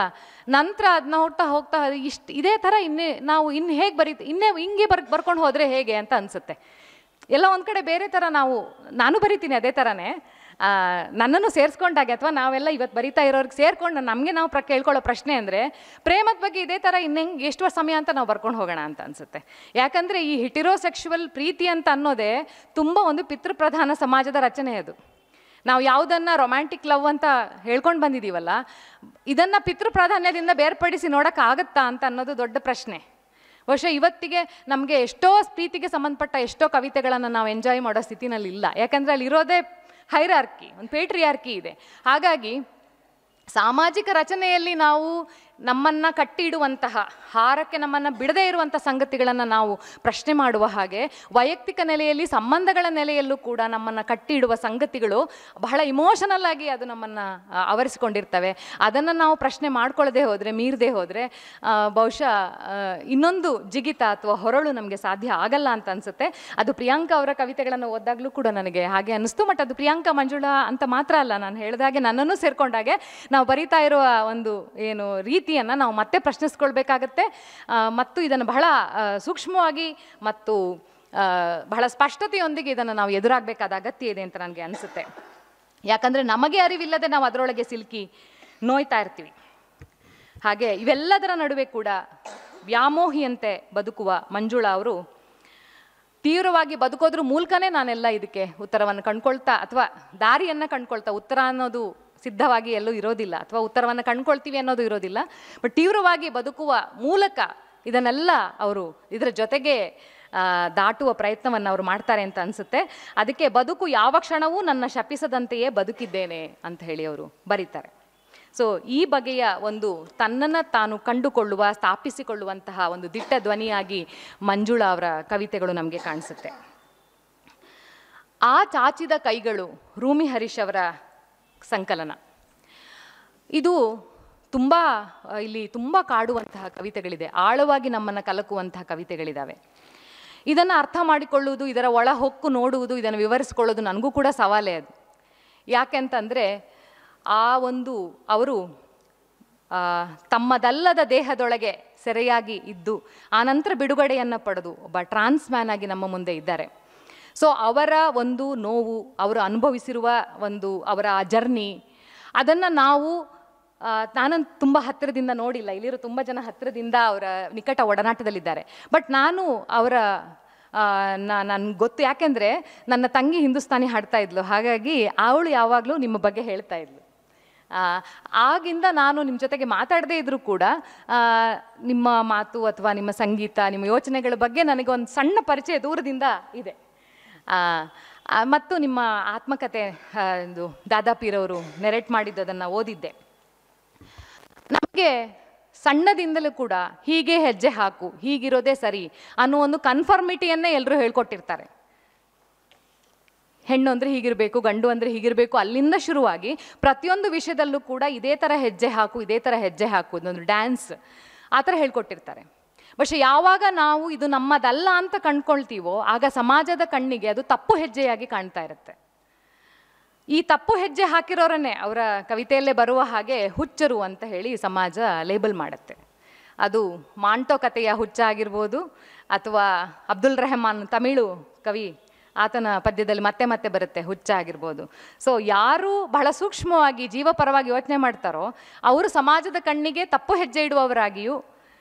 ನಂತರ ಅದನ್ನ ಹೋಗ್ತಾ ಹೋಗ್ತಾ ಇದೇ ಥರ ನಾವು ಹೇಗೆ ಹಿಂಗೆ ಬರ್ಕೊಂಡು ಹೋದರೆ ಹೇಗೆ ಅಂತ ಅನಿಸುತ್ತೆ. ಎಲ್ಲ ಒಂದು ಕಡೆ ಬೇರೆ ಥರ ನಾನು ಬರಿತೀನಿ ಅದೇ ಥರನೇ, ನನ್ನನ್ನು ಸೇರಿಸ್ಕೊಂಡಾಗೆ ಅಥವಾ ನಾವೆಲ್ಲ ಇವತ್ತು ಬರಿತಾ ಇರೋರಿಗೆ ಸೇರ್ಕೊಂಡು ನಮಗೆ ನಾವು ಕೇಳ್ಕೊಳ್ಳೋ ಪ್ರಶ್ನೆ ಅಂದರೆ ಪ್ರೇಮದ ಬಗ್ಗೆ ಇದೇ ಥರ ಎಷ್ಟು ಸಮಯ ಅಂತ ನಾವು ಬರ್ಕೊಂಡು ಹೋಗೋಣ ಅಂತ ಅನಿಸುತ್ತೆ. ಯಾಕಂದರೆ ಈ ಹಿಟಿರೋಸೆಕ್ಷುವಲ್ ಪ್ರೀತಿ ಅಂತ ಅನ್ನೋದೇ ತುಂಬ ಒಂದು ಪಿತೃಪ್ರಧಾನ ಸಮಾಜದ ರಚನೆ. ಅದು ನಾವು ಯಾವುದನ್ನು ರೊಮ್ಯಾಂಟಿಕ್ ಲವ್ ಅಂತ ಹೇಳ್ಕೊಂಡು ಬಂದಿದ್ದೀವಲ್ಲ, ಇದನ್ನು ಪಿತೃಪ್ರಾಧಾನ್ಯದಿಂದ ಬೇರ್ಪಡಿಸಿ ನೋಡೋಕ್ಕಾಗತ್ತಾ ಅಂತ ಅನ್ನೋದು ದೊಡ್ಡ ಪ್ರಶ್ನೆ. ಬಹುಶಃ ಇವತ್ತಿಗೆ ನಮಗೆ ಎಷ್ಟೋ ಪ್ರೀತಿಗೆ ಸಂಬಂಧಪಟ್ಟ ಎಷ್ಟೋ ಕವಿತೆಗಳನ್ನು ನಾವು ಎಂಜಾಯ್ ಮಾಡೋ ಸ್ಥಿತಿನಲ್ಲಿ ಇಲ್ಲ. ಯಾಕಂದರೆ ಅಲ್ಲಿರೋದೇ ಹೈರಾರ್ಕಿ, ಒಂದು ಪೇಟ್ರಿಯಾರ್ಕಿ ಇದೆ. ಹಾಗಾಗಿ ಸಾಮಾಜಿಕ ರಚನೆಯಲ್ಲಿ ನಾವು ನಮ್ಮನ್ನು ಕಟ್ಟಿ ಇಡುವಂತಹ, ಹಾರಕ್ಕೆ ನಮ್ಮನ್ನು ಬಿಡದೇ ಇರುವಂಥ ಸಂಗತಿಗಳನ್ನು ನಾವು ಪ್ರಶ್ನೆ ಮಾಡುವ ಹಾಗೆ, ವೈಯಕ್ತಿಕ ನೆಲೆಯಲ್ಲಿ, ಸಂಬಂಧಗಳ ನೆಲೆಯಲ್ಲೂ ಕೂಡ ನಮ್ಮನ್ನು ಕಟ್ಟಿ ಇಡುವ ಸಂಗತಿಗಳು ಬಹಳ ಇಮೋಷನಲ್ ಆಗಿ ಅದು ನಮ್ಮನ್ನು ಆವರಿಸಿಕೊಂಡಿರ್ತವೆ. ಅದನ್ನು ನಾವು ಪ್ರಶ್ನೆ ಮಾಡ್ಕೊಳ್ಳದೆ ಹೋದರೆ, ಮೀರದೆ ಹೋದರೆ ಬಹುಶಃ ಇನ್ನೊಂದು ಜಿಗಿತ ಅಥವಾ ಹೊರಳು ನಮಗೆ ಸಾಧ್ಯ ಆಗಲ್ಲ ಅಂತ ಅನಿಸುತ್ತೆ. ಅದು ಪ್ರಿಯಾಂಕಾ ಅವರ ಕವಿತೆಗಳನ್ನು ಓದಾಗಲೂ ಕೂಡ ನನಗೆ ಹಾಗೆ ಅನ್ನಿಸ್ತು. ಬಟ್ ಅದು ಪ್ರಿಯಾಂಕಾ ಮಂಜುಳಾ ಅಂತ ಮಾತ್ರ ಅಲ್ಲ, ನಾನು ಹೇಳಿದಾಗೆ ನನ್ನನ್ನು ಸೇರಿಕೊಂಡಾಗೆ ನಾವು ಬರಿತಾ ಇರುವ ಒಂದು ರೀತಿಯನ್ನು ನಾವು ಮತ್ತೆ ಪ್ರಶ್ನಿಸ್ಕೊಳ್ಬೇಕಾಗತ್ತೆ. ಮತ್ತು ಇದನ್ನು ಬಹಳ ಸೂಕ್ಷ್ಮವಾಗಿ ಮತ್ತು ಬಹಳ ಸ್ಪಷ್ಟತೆಯೊಂದಿಗೆ ಇದನ್ನು ನಾವು ಎದುರಾಗಬೇಕಾದ ಅಗತ್ಯ ಇದೆ ಅಂತ ನನಗೆ ಅನಿಸುತ್ತೆ. ಯಾಕಂದರೆ ನಮಗೆ ಅರಿವಿಲ್ಲದೆ ನಾವು ಅದರೊಳಗೆ ಸಿಲುಕಿ ನೋಯ್ತಾ ಇರ್ತೀವಿ. ಹಾಗೆ ಇವೆಲ್ಲದರ ನಡುವೆ ಕೂಡ ವ್ಯಾಮೋಹಿಯಂತೆ ಬದುಕುವ ಮಂಜುಳಾ ಅವರು ತೀವ್ರವಾಗಿ ಬದುಕೋದ್ರ ಮೂಲಕನೇ ನಾನೆಲ್ಲ ಇದಕ್ಕೆ ಉತ್ತರವನ್ನು ಕಂಡ್ಕೊಳ್ತಾ ಅಥವಾ ದಾರಿಯನ್ನು ಕಂಡ್ಕೊಳ್ತಾ, ಉತ್ತರ ಅನ್ನೋದು ಸಿದ್ಧವಾಗಿ ಎಲ್ಲೂ ಇರೋದಿಲ್ಲ ಅಥವಾ ಉತ್ತರವನ್ನು ಕಂಡ್ಕೊಳ್ತೀವಿ ಅನ್ನೋದು ಇರೋದಿಲ್ಲ, ಬಟ್ ತೀವ್ರವಾಗಿ ಬದುಕುವ ಮೂಲಕ ಇದನ್ನೆಲ್ಲ ಅವರು ಇದರ ಜೊತೆಗೆ ದಾಟುವ ಪ್ರಯತ್ನವನ್ನು ಅವರು ಮಾಡ್ತಾರೆ ಅಂತ ಅನಿಸುತ್ತೆ. ಅದಕ್ಕೆ ಬದುಕು ಯಾವ ಕ್ಷಣವೂ ನನ್ನ ಶಪಿಸದಂತೆಯೇ ಬದುಕಿದ್ದೇನೆ ಅಂತ ಹೇಳಿ ಅವರು ಬರೀತಾರೆ. ಸೊ ಈ ಬಗೆಯ ಒಂದು ತನ್ನನ್ನು ತಾನು ಕಂಡುಕೊಳ್ಳುವ, ಸ್ಥಾಪಿಸಿಕೊಳ್ಳುವಂತಹ ಒಂದು ದಿಟ್ಟ ಧ್ವನಿಯಾಗಿ ಮಂಜುಳಾ ಅವರ ಕವಿತೆಗಳು ನಮಗೆ ಕಾಣಿಸುತ್ತೆ. ಆ ಚಾಚಿದ ಕೈಗಳು ರೂಮಿ ಹರೀಶ್ ಅವರ ಸಂಕಲನ. ಇದು ಇಲ್ಲಿ ತುಂಬ ಕಾಡುವಂತಹ ಕವಿತೆಗಳಿದೆ, ಆಳವಾಗಿ ನಮ್ಮನ್ನು ಕಲಕುವಂತಹ ಕವಿತೆಗಳಿದ್ದಾವೆ. ಇದನ್ನು ಅರ್ಥ ಮಾಡಿಕೊಳ್ಳುವುದು, ಇದರ ಒಳ ಹೊಕ್ಕು ನೋಡುವುದು, ಇದನ್ನು ವಿವರಿಸ್ಕೊಳ್ಳೋದು ನನಗೂ ಕೂಡ ಸವಾಲೇ ಅದು. ಯಾಕೆಂತಂದರೆ ಅವರು ತಮ್ಮದಲ್ಲದ ದೇಹದೊಳಗೆ ಸೆರೆಯಾಗಿ ಇದ್ದು ಆನಂತರ ಬಿಡುಗಡೆಯನ್ನು ಪಡೆದು ಒಬ್ಬ ಟ್ರಾನ್ಸ್ ಮ್ಯಾನ್ ಆಗಿ ನಮ್ಮ ಮುಂದೆ ಇದ್ದಾರೆ. ಸೊ ಅವರ ಒಂದು ನೋವು, ಅವರು ಅನುಭವಿಸಿರುವ ಅವರ ಜರ್ನಿ, ಅದನ್ನು ನಾನು ತುಂಬ ಹತ್ತಿರದಿಂದ ನೋಡಿಲ್ಲ. ಇಲ್ಲಿರೋ ತುಂಬ ಜನ ಹತ್ತಿರದಿಂದ ಅವರ ನಿಕಟ ಒಡನಾಟದಲ್ಲಿದ್ದಾರೆ. ಬಟ್ ನಾನು ನನಗೆ ಗೊತ್ತು, ಯಾಕೆಂದರೆ ನನ್ನ ತಂಗಿ ಹಿಂದೂಸ್ತಾನಿ ಹಾಡ್ತಾ ಇದ್ಲು. ಹಾಗಾಗಿ ಅವಳು ಯಾವಾಗಲೂ ನಿಮ್ಮ ಬಗ್ಗೆ ಹೇಳ್ತಾ ಇದ್ಲು. ಆಗಿಂದ ನಾನು ನಿಮ್ಮ ಜೊತೆಗೆ ಮಾತಾಡದೇ ಇದ್ದರೂ ಕೂಡ ನಿಮ್ಮ ಮಾತು ಅಥವಾ ನಿಮ್ಮ ಸಂಗೀತ, ನಿಮ್ಮ ಯೋಚನೆಗಳ ಬಗ್ಗೆ ನನಗೆ ಒಂದು ಸಣ್ಣ ಪರಿಚಯ ದೂರದಿಂದ ಇದೆ. ಮತ್ತು ನಿಮ್ಮ ಆತ್ಮಕಥೆ ದಾದಾಪೀರವರು ನೆರೇಟ್ ಮಾಡಿದ್ದದನ್ನು ಓದಿದ್ದೆ. ನಮಗೆ ಸಣ್ಣದಿಂದಲೂ ಕೂಡ ಹೀಗೆ ಹೆಜ್ಜೆ ಹಾಕು, ಹೀಗಿರೋದೇ ಸರಿ ಅನ್ನೋ ಒಂದು ಕನ್ಫರ್ಮಿಟಿಯನ್ನೇ ಎಲ್ಲರೂ ಹೇಳ್ಕೊಟ್ಟಿರ್ತಾರೆ. ಹೆಣ್ಣು ಅಂದರೆ ಹೀಗಿರಬೇಕು, ಗಂಡು ಅಂದರೆ ಹೀಗಿರಬೇಕು, ಅಲ್ಲಿಂದ ಶುರುವಾಗಿ ಪ್ರತಿಯೊಂದು ವಿಷಯದಲ್ಲೂ ಕೂಡ ಇದೇ ಥರ ಹೆಜ್ಜೆ ಹಾಕು, ಇದೇ ಥರ ಹೆಜ್ಜೆ ಹಾಕು, ಇದೊಂದು ಡ್ಯಾನ್ಸ್ ಆ ಥರ ಹೇಳ್ಕೊಟ್ಟಿರ್ತಾರೆ. പക്ഷെ ಯಾವಾಗ ನಾವು ಇದು ನಮ್ಮದಲ್ಲ ಅಂತ ಕಂಡ್ಕೊಳ್ತೀವೋ ಆಗ ಸಮಾಜದ ಕಣ್ಣಿಗೆ ಅದು ತಪ್ಪು ಹೆಜ್ಜೆಯಾಗಿ ಕಾಣ್ತಾ ಇರುತ್ತೆ. ಈ ತಪ್ಪು ಹೆಜ್ಜೆ ಹಾಕಿರೋರನ್ನೇ ಅವರ ಕವಿತೆಯಲ್ಲೇ ಬರುವ ಹಾಗೆ ಹುಚ್ಚರು ಅಂತ ಹೇಳಿ ಸಮಾಜ ಲೇಬಲ್ ಮಾಡುತ್ತೆ. ಅದು ಮಾಂಟೋ ಕಥೆಯ ಹುಚ್ಚ ಆಗಿರ್ಬೋದು, ಅಥವಾ ಅಬ್ದುಲ್ ರೆಹಮಾನ್ ತಮಿಳು ಕವಿ, ಆತನ ಪದ್ಯದಲ್ಲಿ ಮತ್ತೆ ಮತ್ತೆ ಬರುತ್ತೆ ಹುಚ್ಚ ಆಗಿರ್ಬೋದು. ಸೊ ಯಾರು ಬಹಳ ಸೂಕ್ಷ್ಮವಾಗಿ ಜೀವಪರವಾಗಿ ಯೋಚನೆ ಮಾಡ್ತಾರೋ ಅವರು ಸಮಾಜದ ಕಣ್ಣಿಗೆ ತಪ್ಪು ಹೆಜ್ಜೆ ಇಡುವವರಾಗಿಯೂ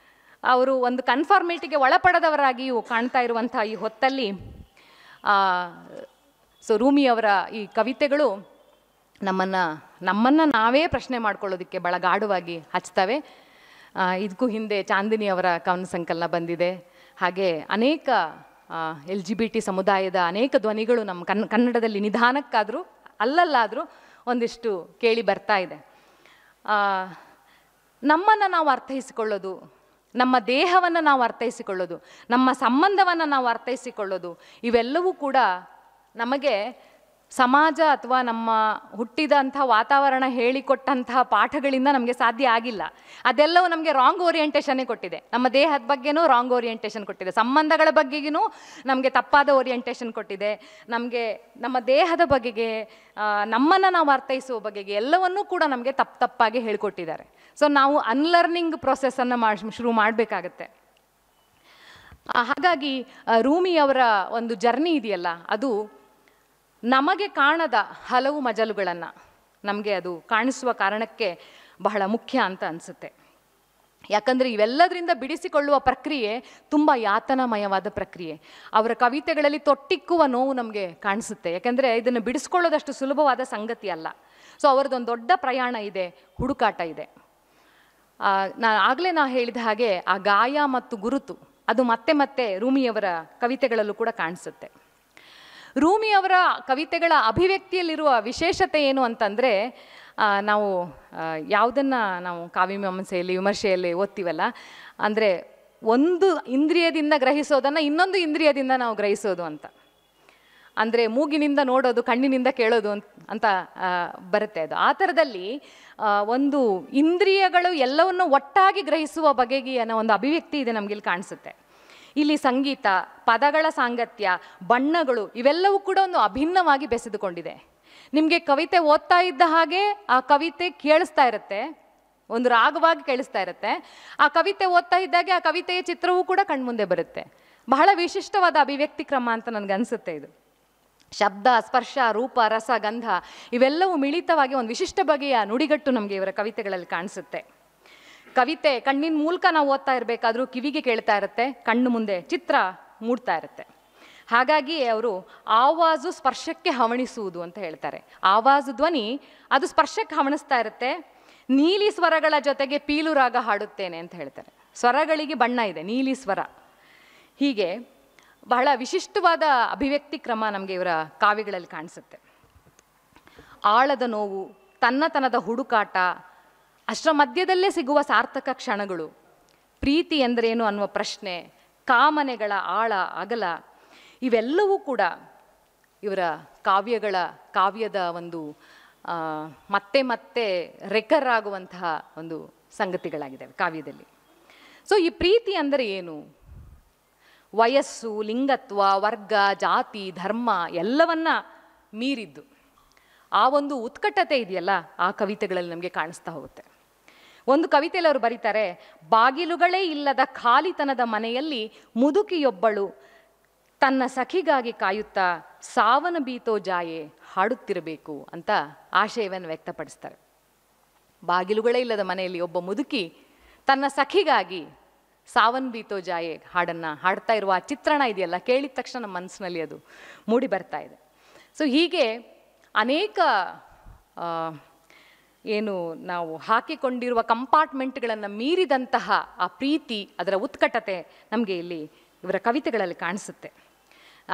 ಅವರು ಒಂದು ಕನ್ಫರ್ಮಿಟಿಗೆ ಒಳಪಡದವರಾಗಿಯೂ ಕಾಣ್ತಾ ಇರುವಂಥ ಈ ಹೊತ್ತಲ್ಲಿ ಸೊ ರೂಮಿಯವರ ಈ ಕವಿತೆಗಳು ನಮ್ಮನ್ನು ನಾವೇ ಪ್ರಶ್ನೆ ಮಾಡ್ಕೊಳ್ಳೋದಕ್ಕೆ ಬಹಳ ಗಾಢವಾಗಿ ಹಚ್ತವೆ. ಇದಕ್ಕೂ ಹಿಂದೆ ಚಾಂದಿನಿಯವರ ಕವನ ಸಂಕಲನ ಬಂದಿದೆ. ಹಾಗೆ ಅನೇಕ LGBT ಸಮುದಾಯದ ಅನೇಕ ಧ್ವನಿಗಳು ನಮ್ಮ ಕನ್ನಡದಲ್ಲಿ ನಿಧಾನಕ್ಕಾದರೂ ಅಲ್ಲಲ್ಲಾದರೂ ಒಂದಿಷ್ಟು ಕೇಳಿ ಬರ್ತಾ ಇದೆ. ನಮ್ಮನ್ನು ನಾವು ಅರ್ಥೈಸಿಕೊಳ್ಳೋದು, ನಮ್ಮ ದೇಹವನ್ನು ನಾವು ಅರ್ಥೈಸಿಕೊಳ್ಳೋದು, ನಮ್ಮ ಸಂಬಂಧವನ್ನು ನಾವು ಅರ್ಥೈಸಿಕೊಳ್ಳೋದು, ಇವೆಲ್ಲವೂ ಕೂಡ ನಮಗೆ ಸಮಾಜ ಅಥವಾ ನಮ್ಮ ಹುಟ್ಟಿದಂಥ ವಾತಾವರಣ ಹೇಳಿಕೊಟ್ಟಂತಹ ಪಾಠಗಳಿಂದ ನಮಗೆ ಸಾಧ್ಯ ಆಗಿಲ್ಲ. ಅದೆಲ್ಲವೂ ನಮಗೆ ರಾಂಗ್ ಓರಿಯೆಂಟೇಷನ್ನೇ ಕೊಟ್ಟಿದೆ. ನಮ್ಮ ದೇಹದ ಬಗ್ಗೆನೂ ರಾಂಗ್ ಓರಿಯೆಂಟೇಷನ್ ಕೊಟ್ಟಿದೆ, ಸಂಬಂಧಗಳ ಬಗ್ಗೆಗೂ ನಮಗೆ ತಪ್ಪಾದ ಓರಿಯೆಂಟೇಷನ್ ಕೊಟ್ಟಿದೆ, ನಮಗೆ ನಮ್ಮ ದೇಹದ ಬಗೆಗೆ, ನಮ್ಮನ್ನು ನಾವು ಅರ್ಥೈಸುವ ಬಗೆಗೆ ಎಲ್ಲವನ್ನೂ ಕೂಡ ನಮಗೆ ತಪ್ಪಾಗಿ ಹೇಳಿಕೊಟ್ಟಿದ್ದಾರೆ. ಸೊ ನಾವು ಅನ್ಲರ್ನಿಂಗ್ ಪ್ರೊಸೆಸನ್ನು ಶುರು ಮಾಡಬೇಕಾಗತ್ತೆ. ಹಾಗಾಗಿ ರೂಮಿಯವರ ಒಂದು ಜರ್ನಿ ಇದೆಯಲ್ಲ, ಅದು ನಮಗೆ ಕಾಣದ ಹಲವು ಮಜಲುಗಳನ್ನು ನಮಗೆ ಅದು ಕಾಣಿಸುವ ಕಾರಣಕ್ಕೆ ಬಹಳ ಮುಖ್ಯ ಅಂತ ಅನಿಸುತ್ತೆ. ಯಾಕಂದರೆ ಇವೆಲ್ಲದರಿಂದ ಬಿಡಿಸಿಕೊಳ್ಳುವ ಪ್ರಕ್ರಿಯೆ ತುಂಬ ಯಾತನಾಮಯವಾದ ಪ್ರಕ್ರಿಯೆ. ಅವರ ಕವಿತೆಗಳಲ್ಲಿ ತೊಟ್ಟಿಕ್ಕುವ ನೋವು ನಮಗೆ ಕಾಣಿಸುತ್ತೆ. ಯಾಕೆಂದರೆ ಇದನ್ನು ಬಿಡಿಸ್ಕೊಳ್ಳೋದಷ್ಟು ಸುಲಭವಾದ ಸಂಗತಿ ಅಲ್ಲ. ಸೊ ಅವರದೊಂದು ದೊಡ್ಡ ಪ್ರಯಾಣ ಇದೆ, ಹುಡುಕಾಟ ಇದೆ. ಆಗಲೇ ನಾ ಹೇಳಿದ ಹಾಗೆ ಆ ಗಾಯ ಮತ್ತು ಗುರುತು ಅದು ಮತ್ತೆ ಮತ್ತೆ ರೂಮಿಯವರ ಕವಿತೆಗಳಲ್ಲೂ ಕೂಡ ಕಾಣಿಸುತ್ತೆ. ರೂಮಿಯವರ ಕವಿತೆಗಳ ಅಭಿವ್ಯಕ್ತಿಯಲ್ಲಿರುವ ವಿಶೇಷತೆ ಏನು ಅಂತಂದರೆ, ನಾವು ಯಾವುದನ್ನು ನಾವು ಕಾವ್ಯಮೀಮಾಂಸೆಯಲ್ಲಿ ವಿಮರ್ಶೆಯಲ್ಲಿ ಓದ್ತೀವಲ್ಲ, ಅಂದರೆ ಒಂದು ಇಂದ್ರಿಯದಿಂದ ಗ್ರಹಿಸೋದನ್ನು ಇನ್ನೊಂದು ಇಂದ್ರಿಯದಿಂದ ನಾವು ಗ್ರಹಿಸೋದು ಅಂತ. ಅಂದರೆ ಮೂಗಿನಿಂದ ನೋಡೋದು, ಕಣ್ಣಿನಿಂದ ಕೇಳೋದು ಅಂತ ಬರುತ್ತೆ ಅದು. ಆ ಥರದಲ್ಲಿ ಒಂದು ಇಂದ್ರಿಯಗಳು ಎಲ್ಲವನ್ನು ಒಟ್ಟಾಗಿ ಗ್ರಹಿಸುವ ಬಗೆಗೆ ಅನ್ನೋ ಒಂದು ಅಭಿವ್ಯಕ್ತಿ ಇದೆ ನಮಗಿಲ್ಲಿ ಕಾಣಿಸುತ್ತೆ. ಇಲ್ಲಿ ಸಂಗೀತ, ಪದಗಳ ಸಾಂಗತ್ಯ, ಬಣ್ಣಗಳು ಇವೆಲ್ಲವೂ ಕೂಡ ಒಂದು ಅಭಿನ್ನವಾಗಿ ಬೆಸೆದುಕೊಂಡಿದೆ. ನಿಮಗೆ ಕವಿತೆ ಓದ್ತಾ ಇದ್ದ ಹಾಗೆ ಆ ಕವಿತೆ ಕೇಳಿಸ್ತಾ ಇರುತ್ತೆ, ಒಂದು ರಾಗವಾಗಿ ಕೇಳಿಸ್ತಾ ಇರುತ್ತೆ. ಆ ಕವಿತೆ ಓದ್ತಾ ಇದ್ದಾಗೆ ಆ ಕವಿತೆಯ ಚಿತ್ರವೂ ಕೂಡ ಕಣ್ಮುಂದೆ ಬರುತ್ತೆ. ಬಹಳ ವಿಶಿಷ್ಟವಾದ ಅಭಿವ್ಯಕ್ತಿ ಕ್ರಮ ಅಂತ ನನಗನ್ಸುತ್ತೆ ಇದು. ಶಬ್ದ, ಸ್ಪರ್ಶ, ರೂಪ, ರಸ, ಗಂಧ ಇವೆಲ್ಲವೂ ಮಿಳಿತವಾಗಿ ಒಂದು ವಿಶಿಷ್ಟ ಬಗೆಯ ನುಡಿಗಟ್ಟು ನಮಗೆ ಇವರ ಕವಿತೆಗಳಲ್ಲಿ ಕಾಣಿಸುತ್ತೆ. ಕವಿತೆ ಕಣ್ಣಿನ ಮೂಲಕ ನಾವು ಓದ್ತಾ ಇರಬೇಕಾದ್ರೂ ಕಿವಿಗೆ ಕೇಳ್ತಾ ಇರುತ್ತೆ, ಕಣ್ಣು ಮುಂದೆ ಚಿತ್ರ ಮೂಡ್ತಾ ಇರುತ್ತೆ. ಹಾಗಾಗಿ ಅವರು ಆವಾಜು ಸ್ಪರ್ಶಕ್ಕೆ ಹವಣಿಸುವುದು ಅಂತ ಹೇಳ್ತಾರೆ. ಆವಾಜು ಧ್ವನಿ ಅದು ಸ್ಪರ್ಶಕ್ಕೆ ಹವಣಿಸ್ತಾ ಇರುತ್ತೆ. ನೀಲಿ ಸ್ವರಗಳ ಜೊತೆಗೆ ಪೀಲು ರಾಗ ಹಾಡುತ್ತೇನೆ ಅಂತ ಹೇಳ್ತಾರೆ. ಸ್ವರಗಳಿಗೆ ಬಣ್ಣ ಇದೆ, ನೀಲಿ ಸ್ವರ. ಹೀಗೆ ಬಹಳ ವಿಶಿಷ್ಟವಾದ ಅಭಿವ್ಯಕ್ತಿ ಕ್ರಮ ನಮಗೆ ಇವರ ಕಾವ್ಯಗಳಲ್ಲಿ ಕಾಣಿಸುತ್ತೆ. ಆಳದ ನೋವು, ತನ್ನತನದ ಹುಡುಕಾಟ, ಅಷ್ಟರ ಮಧ್ಯದಲ್ಲೇ ಸಿಗುವ ಸಾರ್ಥಕ ಕ್ಷಣಗಳು, ಪ್ರೀತಿ ಎಂದರೇನು ಅನ್ನುವ ಪ್ರಶ್ನೆ, ಕಾಮನೆಗಳ ಆಳ ಅಗಲ, ಇವೆಲ್ಲವೂ ಕೂಡ ಇವರ ಕಾವ್ಯದ ಒಂದು ಮತ್ತೆ ಮತ್ತೆ ರೆಕರ್ ಆಗುವಂತಹ ಒಂದು ಸಂಗತಿಗಳಾಗಿದ್ದಾವೆ ಕಾವ್ಯದಲ್ಲಿ. ಸೊ ಈ ಪ್ರೀತಿ ಅಂದರೆ ಏನು? ವಯಸ್ಸು, ಲಿಂಗತ್ವ, ವರ್ಗ, ಜಾತಿ, ಧರ್ಮ ಎಲ್ಲವನ್ನ ಮೀರಿದ್ದು ಆ ಒಂದು ಉತ್ಕಟತೆ ಇದೆಯಲ್ಲ, ಆ ಕವಿತೆಗಳಲ್ಲಿ ನಮಗೆ ಕಾಣಿಸ್ತಾ ಹೋಗುತ್ತೆ. ಒಂದು ಕವಿತೆಯಲ್ಲಿ ಅವರು ಬರೀತಾರೆ, ಬಾಗಿಲುಗಳೇ ಇಲ್ಲದ ಖಾಲಿತನದ ಮನೆಯಲ್ಲಿ ಮುದುಕಿಯೊಬ್ಬಳು ತನ್ನ ಸಖಿಗಾಗಿ ಕಾಯುತ್ತಾ ಸಾವನ ಬೀತೋ ಜಾಯೆ ಹಾಡುತ್ತಿರಬೇಕು ಅಂತ ಆಶಯವನ್ನು ವ್ಯಕ್ತಪಡಿಸ್ತಾರೆ. ಬಾಗಿಲುಗಳೇ ಇಲ್ಲದ ಮನೆಯಲ್ಲಿ ಒಬ್ಬ ಮುದುಕಿ ತನ್ನ ಸಖಿಗಾಗಿ ಸಾವನ್ ಬೀತೋ ಜಾಯೆ ಹಾಡನ್ನು ಹಾಡ್ತಾ ಇರುವ ಆ ಚಿತ್ರಣ ಇದೆಯಲ್ಲ, ಕೇಳಿದ ತಕ್ಷಣ ನಮ್ಮ ಮನಸ್ಸಿನಲ್ಲಿ ಅದು ಮೂಡಿ ಬರ್ತಾ ಇದೆ. ಸೊ ಹೀಗೆ ಅನೇಕ ಏನು ನಾವು ಹಾಕಿಕೊಂಡಿರುವ ಕಂಪಾರ್ಟ್ಮೆಂಟ್ಗಳನ್ನು ಮೀರಿದಂತಹ ಆ ಪ್ರೀತಿ, ಅದರ ಉತ್ಕಟತೆ ನಮಗೆ ಇಲ್ಲಿ ಇವರ ಕವಿತೆಗಳಲ್ಲಿ ಕಾಣಿಸುತ್ತೆ.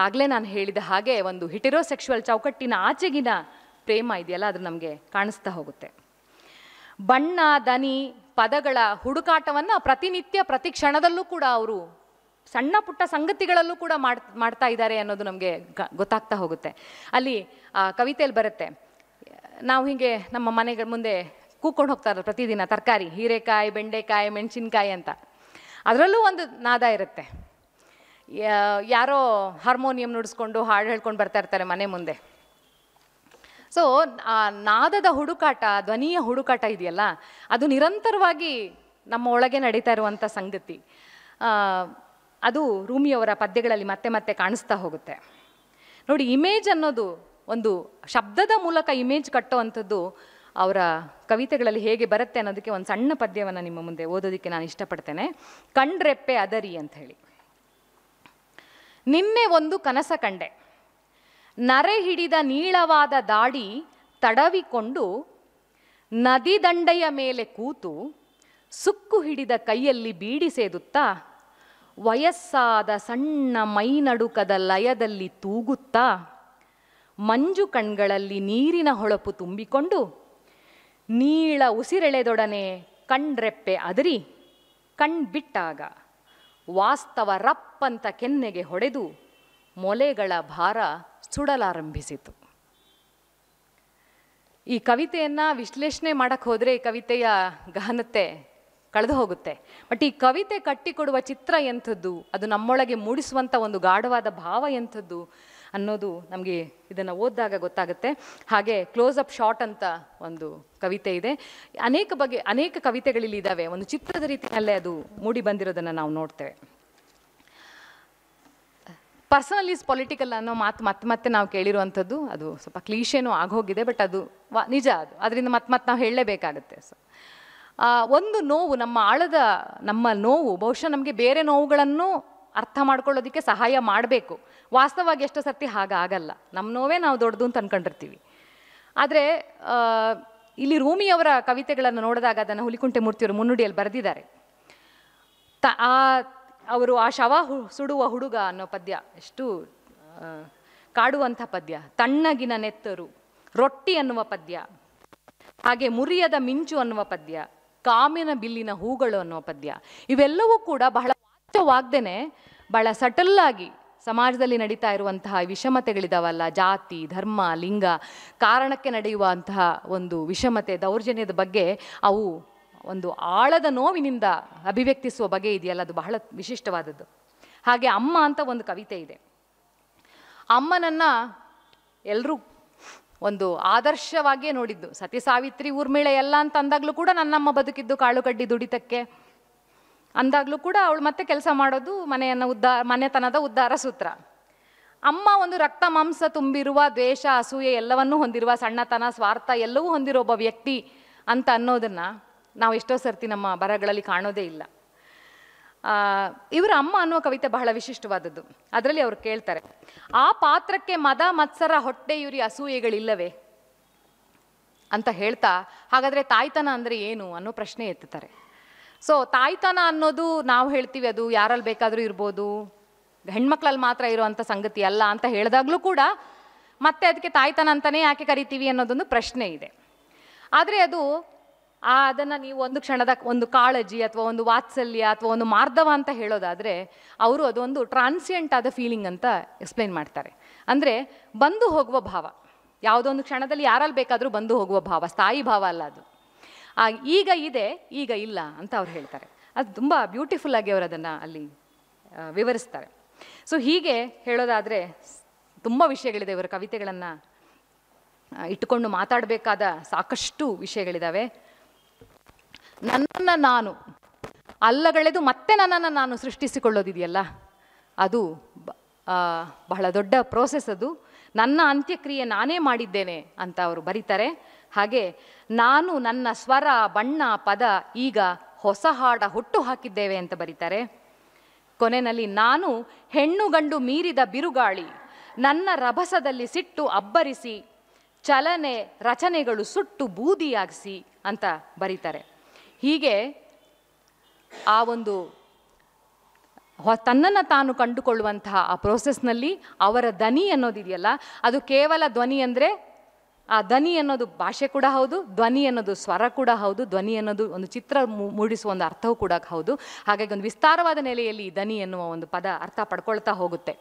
ಆಗಲೇ ನಾನು ಹೇಳಿದ ಹಾಗೆ ಒಂದು ಹಿಟೆರೋಸೆಕ್ಸುವಲ್ ಚೌಕಟ್ಟಿನ ಆಚೆಗಿನ ಪ್ರೇಮ ಇದೆಯಲ್ಲ, ಅದು ನಮಗೆ ಕಾಣಿಸ್ತಾ ಹೋಗುತ್ತೆ. ಬಣ್ಣ, ದನಿ, ಪದಗಳ ಹುಡುಕಾಟವನ್ನು ಪ್ರತಿನಿತ್ಯ ಪ್ರತಿ ಕ್ಷಣದಲ್ಲೂ ಕೂಡ ಅವರು ಸಣ್ಣ ಪುಟ್ಟ ಸಂಗತಿಗಳಲ್ಲೂ ಕೂಡ ಮಾಡ್ತಾ ಇದ್ದಾರೆ ಅನ್ನೋದು ನಮಗೆ ಗೊತ್ತಾಗ್ತಾ ಹೋಗುತ್ತೆ. ಅಲ್ಲಿ ಆ ಕವಿತೆಯಲ್ಲಿ ಬರುತ್ತೆ, ನಾವು ಹೀಗೆ ನಮ್ಮ ಮನೆಗಳ ಮುಂದೆ ಕೂತ್ಕೊಂಡು ಹೋಗ್ತಾರಲ್ಲ ಪ್ರತಿದಿನ ತರಕಾರಿ, ಹೀರೆಕಾಯಿ, ಬೆಂಡೆಕಾಯಿ, ಮೆಣಸಿನ್ಕಾಯಿ ಅಂತ, ಅದರಲ್ಲೂ ಒಂದು ನಾದ ಇರುತ್ತೆ. ಯಾರೋ ಹಾರ್ಮೋನಿಯಂ ನುಡಿಸ್ಕೊಂಡು ಹಾಡು ಹೇಳ್ಕೊಂಡು ಬರ್ತಾ ಇರ್ತಾರೆ ಮನೆ ಮುಂದೆ. ಸೊ ಆ ನಾದದ ಹುಡುಕಾಟ, ಧ್ವನಿಯ ಹುಡುಕಾಟ ಇದೆಯಲ್ಲ, ಅದು ನಿರಂತರವಾಗಿ ನಮ್ಮ ಒಳಗೆ ನಡೀತಾ ಇರುವಂಥ ಸಂಗತಿ. ಅದು ರೂಮಿಯವರ ಪದ್ಯಗಳಲ್ಲಿ ಮತ್ತೆ ಮತ್ತೆ ಕಾಣಿಸ್ತಾ ಹೋಗುತ್ತೆ. ನೋಡಿ, ಇಮೇಜ್ ಅನ್ನೋದು ಒಂದು ಶಬ್ದದ ಮೂಲಕ ಇಮೇಜ್ ಕಟ್ಟುವಂಥದ್ದು ಅವರ ಕವಿತೆಗಳಲ್ಲಿ ಹೇಗೆ ಬರುತ್ತೆ ಅನ್ನೋದಕ್ಕೆ ಒಂದು ಸಣ್ಣ ಪದ್ಯವನ್ನು ನಿಮ್ಮ ಮುಂದೆ ಓದೋದಕ್ಕೆ ನಾನು ಇಷ್ಟಪಡ್ತೇನೆ. ಕಂಡ್ರೆಪ್ಪೆ ಅದರಿ ಅಂತ ಹೇಳಿ. ನಿನ್ನೆ ಒಂದು ಕನಸ ಕಂಡೆ, ನರೆ ಹಿಡಿದ ನೀಳವಾದ ದಾಡಿ ತಡವಿಕೊಂಡು ನದಿ ದಂಡೆಯ ಮೇಲೆ ಕೂತು ಸುಕ್ಕು ಹಿಡಿದ ಕೈಯಲ್ಲಿ ಬೀಡಿ ಸೇದುತ್ತಾ ವಯಸ್ಸಾದ ಸಣ್ಣ ಮೈನಡುಕದ ಲಯದಲ್ಲಿ ತೂಗುತ್ತಾ ಮಂಜು ಕಣ್ಗಳಲ್ಲಿ ನೀರಿನ ಹೊಳಪು ತುಂಬಿಕೊಂಡು ನೀಳ ಉಸಿರೆಳೆದೊಡನೆ ಕಣ್ರೆಪ್ಪೆ ಅದರಿ ಕಣ್ಬಿಟ್ಟಾಗ ವಾಸ್ತವ ರಪ್ಪಂತ ಕೆನ್ನೆಗೆ ಹೊಡೆದು ಮೊಲೆಗಳ ಭಾರ ಸುಡಲಾರಂಭಿಸಿತು. ಈ ಕವಿತೆಯನ್ನು ವಿಶ್ಲೇಷಣೆ ಮಾಡಕ್ಕೆ ಹೋದರೆ ಈ ಕವಿತೆಯ ಗಹನತೆ ಕಳೆದು ಹೋಗುತ್ತೆ. ಬಟ್ ಈ ಕವಿತೆ ಕಟ್ಟಿಕೊಡುವ ಚಿತ್ರ ಎಂಥದ್ದು, ಅದು ನಮ್ಮೊಳಗೆ ಮೂಡಿಸುವಂಥ ಒಂದು ಗಾಢವಾದ ಭಾವ ಎಂಥದ್ದು ಅನ್ನೋದು ನಮಗೆ ಇದನ್ನು ಓದಿದಾಗ ಗೊತ್ತಾಗುತ್ತೆ. ಹಾಗೆ ಕ್ಲೋಸ್ ಅಪ್ ಶಾಟ್ ಅಂತ ಒಂದು ಕವಿತೆ ಇದೆ. ಅನೇಕ ಕವಿತೆಗಳಲ್ಲಿ ಇದ್ದಾವೆ. ಒಂದು ಚಿತ್ರದ ರೀತಿಯಲ್ಲೇ ಅದು ಮೂಡಿ ಬಂದಿರೋದನ್ನು ನಾವು ನೋಡ್ತೇವೆ. ಪರ್ಸನಲ್ ಈಸ್ ಪೊಲಿಟಿಕಲ್ ಅನ್ನೋ ಮಾತು ಮತ್ತೆ ನಾವು ಕೇಳಿರುವಂಥದ್ದು, ಅದು ಸ್ವಲ್ಪ ಕ್ಲೀಶೇನೂ ಆಗೋಗಿದೆ. ಬಟ್ ಅದು ನಿಜ, ಅದರಿಂದ ಮತ್ತೆ ನಾವು ಹೇಳಲೇಬೇಕಾಗತ್ತೆ. ಸೊ ಒಂದು ನೋವು, ನಮ್ಮ ನೋವು ಬಹುಶಃ ನಮಗೆ ಬೇರೆ ನೋವುಗಳನ್ನು ಅರ್ಥ ಮಾಡ್ಕೊಳ್ಳೋದಕ್ಕೆ ಸಹಾಯ ಮಾಡಬೇಕು. ವಾಸ್ತವವಾಗಿ ಎಷ್ಟೋ ಸರ್ತಿ ಹಾಗಾಗಲ್ಲ. ನಮ್ಮ ನೋವೇ ನಾವು ದೊಡ್ಡದು ಅಂತ ಅಂದ್ಕೊಂಡಿರ್ತೀವಿ. ಆದರೆ ಇಲ್ಲಿ ರೂಮಿಯವರ ಕವಿತೆಗಳನ್ನು ನೋಡಿದಾಗ ಅದನ್ನು ಹುಲಿಕುಂಟೆ ಮೂರ್ತಿಯವರು ಮುನ್ನುಡಿಯಲ್ಲಿ ಬರೆದಿದ್ದಾರೆ. ಅವರು ಆ ಶವ ಸುಡುವ ಹುಡುಗ ಅನ್ನೋ ಪದ್ಯ ಎಷ್ಟು ಕಾಡುವಂಥ ಪದ್ಯ, ತಣ್ಣಗಿನ ನೆತ್ತರು, ರೊಟ್ಟಿ ಅನ್ನುವ ಪದ್ಯ, ಹಾಗೆ ಮುರಿಯದ ಮಿಂಚು ಅನ್ನುವ ಪದ್ಯ, ಕಾಮಿನ ಬಿಲ್ಲಿನ ಹೂಗಳು ಅನ್ನುವ ಪದ್ಯ, ಇವೆಲ್ಲವೂ ಕೂಡ ಬಹಳ ವಾಚ್ಯವಾಗ್ದೇನೆ ಬಹಳ ಸಟಲ್ಲಾಗಿ ಸಮಾಜದಲ್ಲಿ ನಡೀತಾ ಇರುವಂತಹ ವಿಷಮತೆಗಳಿದಾವಲ್ಲ, ಜಾತಿ, ಧರ್ಮ, ಲಿಂಗ, ಕಾರಣಕ್ಕೆ ನಡೆಯುವಂತಹ ಒಂದು ವಿಷಮತೆ, ದೌರ್ಜನ್ಯದ ಬಗ್ಗೆ ಅವು ಒಂದು ಆಳದ ನೋವಿನಿಂದ ಅಭಿವ್ಯಕ್ತಿಸುವ ಬಗೆ ಇದೆಯಲ್ಲ, ಅದು ಬಹಳ ವಿಶಿಷ್ಟವಾದದ್ದು. ಹಾಗೆ ಅಮ್ಮ ಅಂತ ಒಂದು ಕವಿತೆ ಇದೆ. ಅಮ್ಮನನ್ನು ಎಲ್ಲರೂ ಒಂದು ಆದರ್ಶವಾಗಿಯೇ ನೋಡಿದ್ದು. ಸತಿ ಸಾವಿತ್ರಿ ಊರ್ಮಿಳೆ ಎಲ್ಲ ಅಂತ ಅಂದಾಗಲೂ ಕೂಡ ನನ್ನಮ್ಮ ಬದುಕಿದ್ದು ಕಾಳು ಕಡ್ಡಿ ದುಡಿತಕ್ಕೆ ಅಂದಾಗಲೂ ಕೂಡ ಅವಳು ಮತ್ತೆ ಕೆಲಸ ಮಾಡೋದು ಮನೆತನದ ಉದ್ಧಾರ ಸೂತ್ರ. ಅಮ್ಮ ಒಂದು ರಕ್ತ ಮಾಂಸ ತುಂಬಿರುವ, ದ್ವೇಷ, ಅಸೂಯೆ ಎಲ್ಲವನ್ನೂ ಹೊಂದಿರುವ, ಸಣ್ಣತನ, ಸ್ವಾರ್ಥ ಎಲ್ಲವೂ ಹೊಂದಿರೋ ಒಬ್ಬ ವ್ಯಕ್ತಿ ಅಂತ ಅನ್ನೋದನ್ನು ನಾವು ಎಷ್ಟೋ ಸರ್ತಿ ನಮ್ಮ ಬರಹಗಳಲ್ಲಿ ಕಾಣೋದೇ ಇಲ್ಲ. ಇವರ ಅಮ್ಮ ಅನ್ನುವ ಕವಿತೆ ಬಹಳ ವಿಶಿಷ್ಟವಾದದ್ದು. ಅದರಲ್ಲಿ ಅವರು ಕೇಳ್ತಾರೆ, ಆ ಪಾತ್ರಕ್ಕೆ ಮದ, ಮತ್ಸರ, ಹೊಟ್ಟೆಯುರಿ, ಅಸೂಯೆಗಳಿಲ್ಲವೇ ಅಂತ ಹೇಳ್ತಾ, ಹಾಗಾದರೆ ತಾಯ್ತನ ಅಂದರೆ ಏನು ಅನ್ನೋ ಪ್ರಶ್ನೆ ಎತ್ತುತ್ತಾರೆ. ಸೊ ತಾಯ್ತನ ಅನ್ನೋದು ನಾವು ಹೇಳ್ತೀವಿ ಅದು ಯಾರಲ್ಲಿ ಬೇಕಾದರೂ ಇರ್ಬೋದು, ಹೆಣ್ಮಕ್ಳಲ್ಲಿ ಮಾತ್ರ ಇರುವಂಥ ಸಂಗತಿ ಅಲ್ಲ ಅಂತ ಹೇಳಿದಾಗಲೂ ಕೂಡ ಮತ್ತೆ ಅದಕ್ಕೆ ತಾಯ್ತನ ಅಂತಲೇ ಯಾಕೆ ಕರಿತೀವಿ ಅನ್ನೋದೊಂದು ಪ್ರಶ್ನೆ ಇದೆ. ಆದರೆ ಅದು ಅದನ್ನು ನೀವು ಒಂದು ಕ್ಷಣದ ಒಂದು ಕಾಳಜಿ ಅಥವಾ ಒಂದು ವಾತ್ಸಲ್ಯ ಅಥವಾ ಒಂದು ಮಾರ್ಧವ ಅಂತ ಹೇಳೋದಾದರೆ ಅವರು ಅದೊಂದು ಟ್ರಾನ್ಸಿಯೆಂಟ್ ಆದ ಫೀಲಿಂಗ್ ಅಂತ ಎಕ್ಸ್ಪ್ಲೈನ್ ಮಾಡ್ತಾರೆ. ಅಂದರೆ ಬಂದು ಹೋಗುವ ಭಾವ, ಯಾವುದೊಂದು ಕ್ಷಣದಲ್ಲಿ ಯಾರಲ್ಲಿ ಬೇಕಾದರೂ ಬಂದು ಹೋಗುವ ಭಾವ, ಸ್ಥಾಯಿ ಭಾವ ಅಲ್ಲ ಅದು. ಈಗ ಇದೆ, ಈಗ ಇಲ್ಲ ಅಂತ ಅವ್ರು ಹೇಳ್ತಾರೆ. ಅದು ತುಂಬ ಬ್ಯೂಟಿಫುಲ್ಲಾಗಿ ಅವರು ಅದನ್ನು ಅಲ್ಲಿ ವಿವರಿಸ್ತಾರೆ. ಸೊ ಹೀಗೆ ಹೇಳೋದಾದರೆ ತುಂಬ ವಿಷಯಗಳಿದೆ. ಇವರ ಕವಿತೆಗಳನ್ನು ಇಟ್ಟುಕೊಂಡು ಮಾತಾಡಬೇಕಾದ ಸಾಕಷ್ಟು ವಿಷಯಗಳಿದ್ದಾವೆ. ನನ್ನನ್ನು ನಾನು ಅಲ್ಲಗಳೆದು ಮತ್ತೆ ನನ್ನನ್ನು ನಾನು ಸೃಷ್ಟಿಸಿಕೊಳ್ಳೋದಿದೆಯಲ್ಲ, ಅದು ಬಹಳ ದೊಡ್ಡ ಪ್ರೋಸೆಸ್. ಅದು ನನ್ನ ಅಂತ್ಯಕ್ರಿಯೆ ನಾನೇ ಮಾಡಿದ್ದೇನೆ ಅಂತ ಅವರು ಬರೀತಾರೆ. ಹಾಗೆ ನಾನು ನನ್ನ ಸ್ವರ ಬಣ್ಣ ಪದ ಈಗ ಹೊಸ ಹಾಡ ಹುಟ್ಟು ಹಾಕಿದ್ದೇವೆ ಅಂತ ಬರೀತಾರೆ. ಕೊನೆಯಲ್ಲಿ ನಾನು ಹೆಣ್ಣು ಗಂಡು ಮೀರಿದ ಬಿರುಗಾಳಿ, ನನ್ನ ರಭಸದಲ್ಲಿ ಸಿಟ್ಟು ಅಬ್ಬರಿಸಿ ಚಲನೆ ರಚನೆಗಳು ಸುಟ್ಟು ಬೂದಿಯಾಗಿಸಿ ಅಂತ ಬರೀತಾರೆ. ಹೀಗೆ ಆ ಒಂದು ತನ್ನನ್ನು ತಾನು ಕಂಡುಕೊಳ್ಳುವಂತಹ ಆ ಪ್ರೋಸೆಸ್ನಲ್ಲಿ ಅವರ ದನಿ ಅನ್ನೋದಿದೆಯಲ್ಲ, ಅದು ಕೇವಲ ಧ್ವನಿ ಅಂದರೆ ಆ ಧ್ವನಿ ಅನ್ನೋದು ಭಾಷೆ ಕೂಡ ಹೌದು, ಧ್ವನಿ ಅನ್ನೋದು ಸ್ವರ ಕೂಡ ಹೌದು, ಧ್ವನಿ ಅನ್ನೋದು ಒಂದು ಚಿತ್ರ ಮೂಡಿಸುವ ಒಂದು ಅರ್ಥವೂ ಕೂಡ ಹೌದು. ಹಾಗಾಗಿ ಒಂದು ವಿಸ್ತಾರವಾದ ನೆಲೆಯಲ್ಲಿ ಧ್ವನಿ ಎನ್ನುವ ಒಂದು ಪದ ಅರ್ಥ ಪಡ್ಕೊಳ್ತಾ ಹೋಗುತ್ತೆ.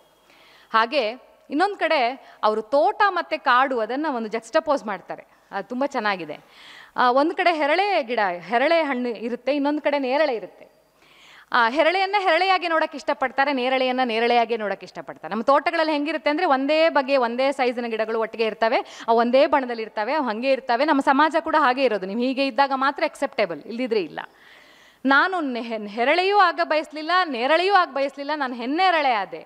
ಹಾಗೆ ಇನ್ನೊಂದು ಕಡೆ ಅವರು ತೋಟ ಮತ್ತು ಕಾಡು ಅದನ್ನು ಒಂದು ಜಕ್ಸ್ಟಪೋಸ್ ಮಾಡ್ತಾರೆ. ಅದು ತುಂಬ ಚೆನ್ನಾಗಿದೆ. ಒಂದು ಕಡೆ ಹೆರಳೆ ಹಣ್ಣು ಇರುತ್ತೆ, ಇನ್ನೊಂದು ಕಡೆ ನೇರಳೆ ಇರುತ್ತೆ. ಹೆರಳೆಯನ್ನು ಹೆರಳೆಯಾಗಿ ನೋಡೋಕ್ಕೆ ಇಷ್ಟಪಡ್ತಾರೆ, ನೇರಳೆಯನ್ನು ನೇರಳೆಯಾಗಿ ನೋಡೋಕ್ಕೆ ಇಷ್ಟಪಡ್ತಾರೆ. ನಮ್ಮ ತೋಟಗಳಲ್ಲಿ ಹೆಂಗಿರುತ್ತೆ ಅಂದರೆ ಒಂದೇ ಬಗೆ ಒಂದೇ ಸೈಜಿನ ಗಿಡಗಳು ಒಟ್ಟಿಗೆ ಇರ್ತವೆ, ಅವು ಒಂದೇ ಬಣ್ಣದಲ್ಲಿ ಇರ್ತವೆ, ಅವು ಹಾಗೆ ಇರ್ತವೆ. ನಮ್ಮ ಸಮಾಜ ಕೂಡ ಹಾಗೆ ಇರೋದು. ನೀವು ಹೀಗೆ ಇದ್ದಾಗ ಮಾತ್ರ ಎಕ್ಸೆಪ್ಟೇಬಲ್, ಇಲ್ಲದಿದ್ರೆ ಇಲ್ಲ. ನಾನು ಹೆರಳೆಯೂ ಆಗ ಬಯಸಲಿಲ್ಲ, ನೇರಳೆಯೂ ಆಗ ಬಯಸಲಿಲ್ಲ, ನಾನು ಹೆಣ್ಣೆರಳೆ ಆದೆ.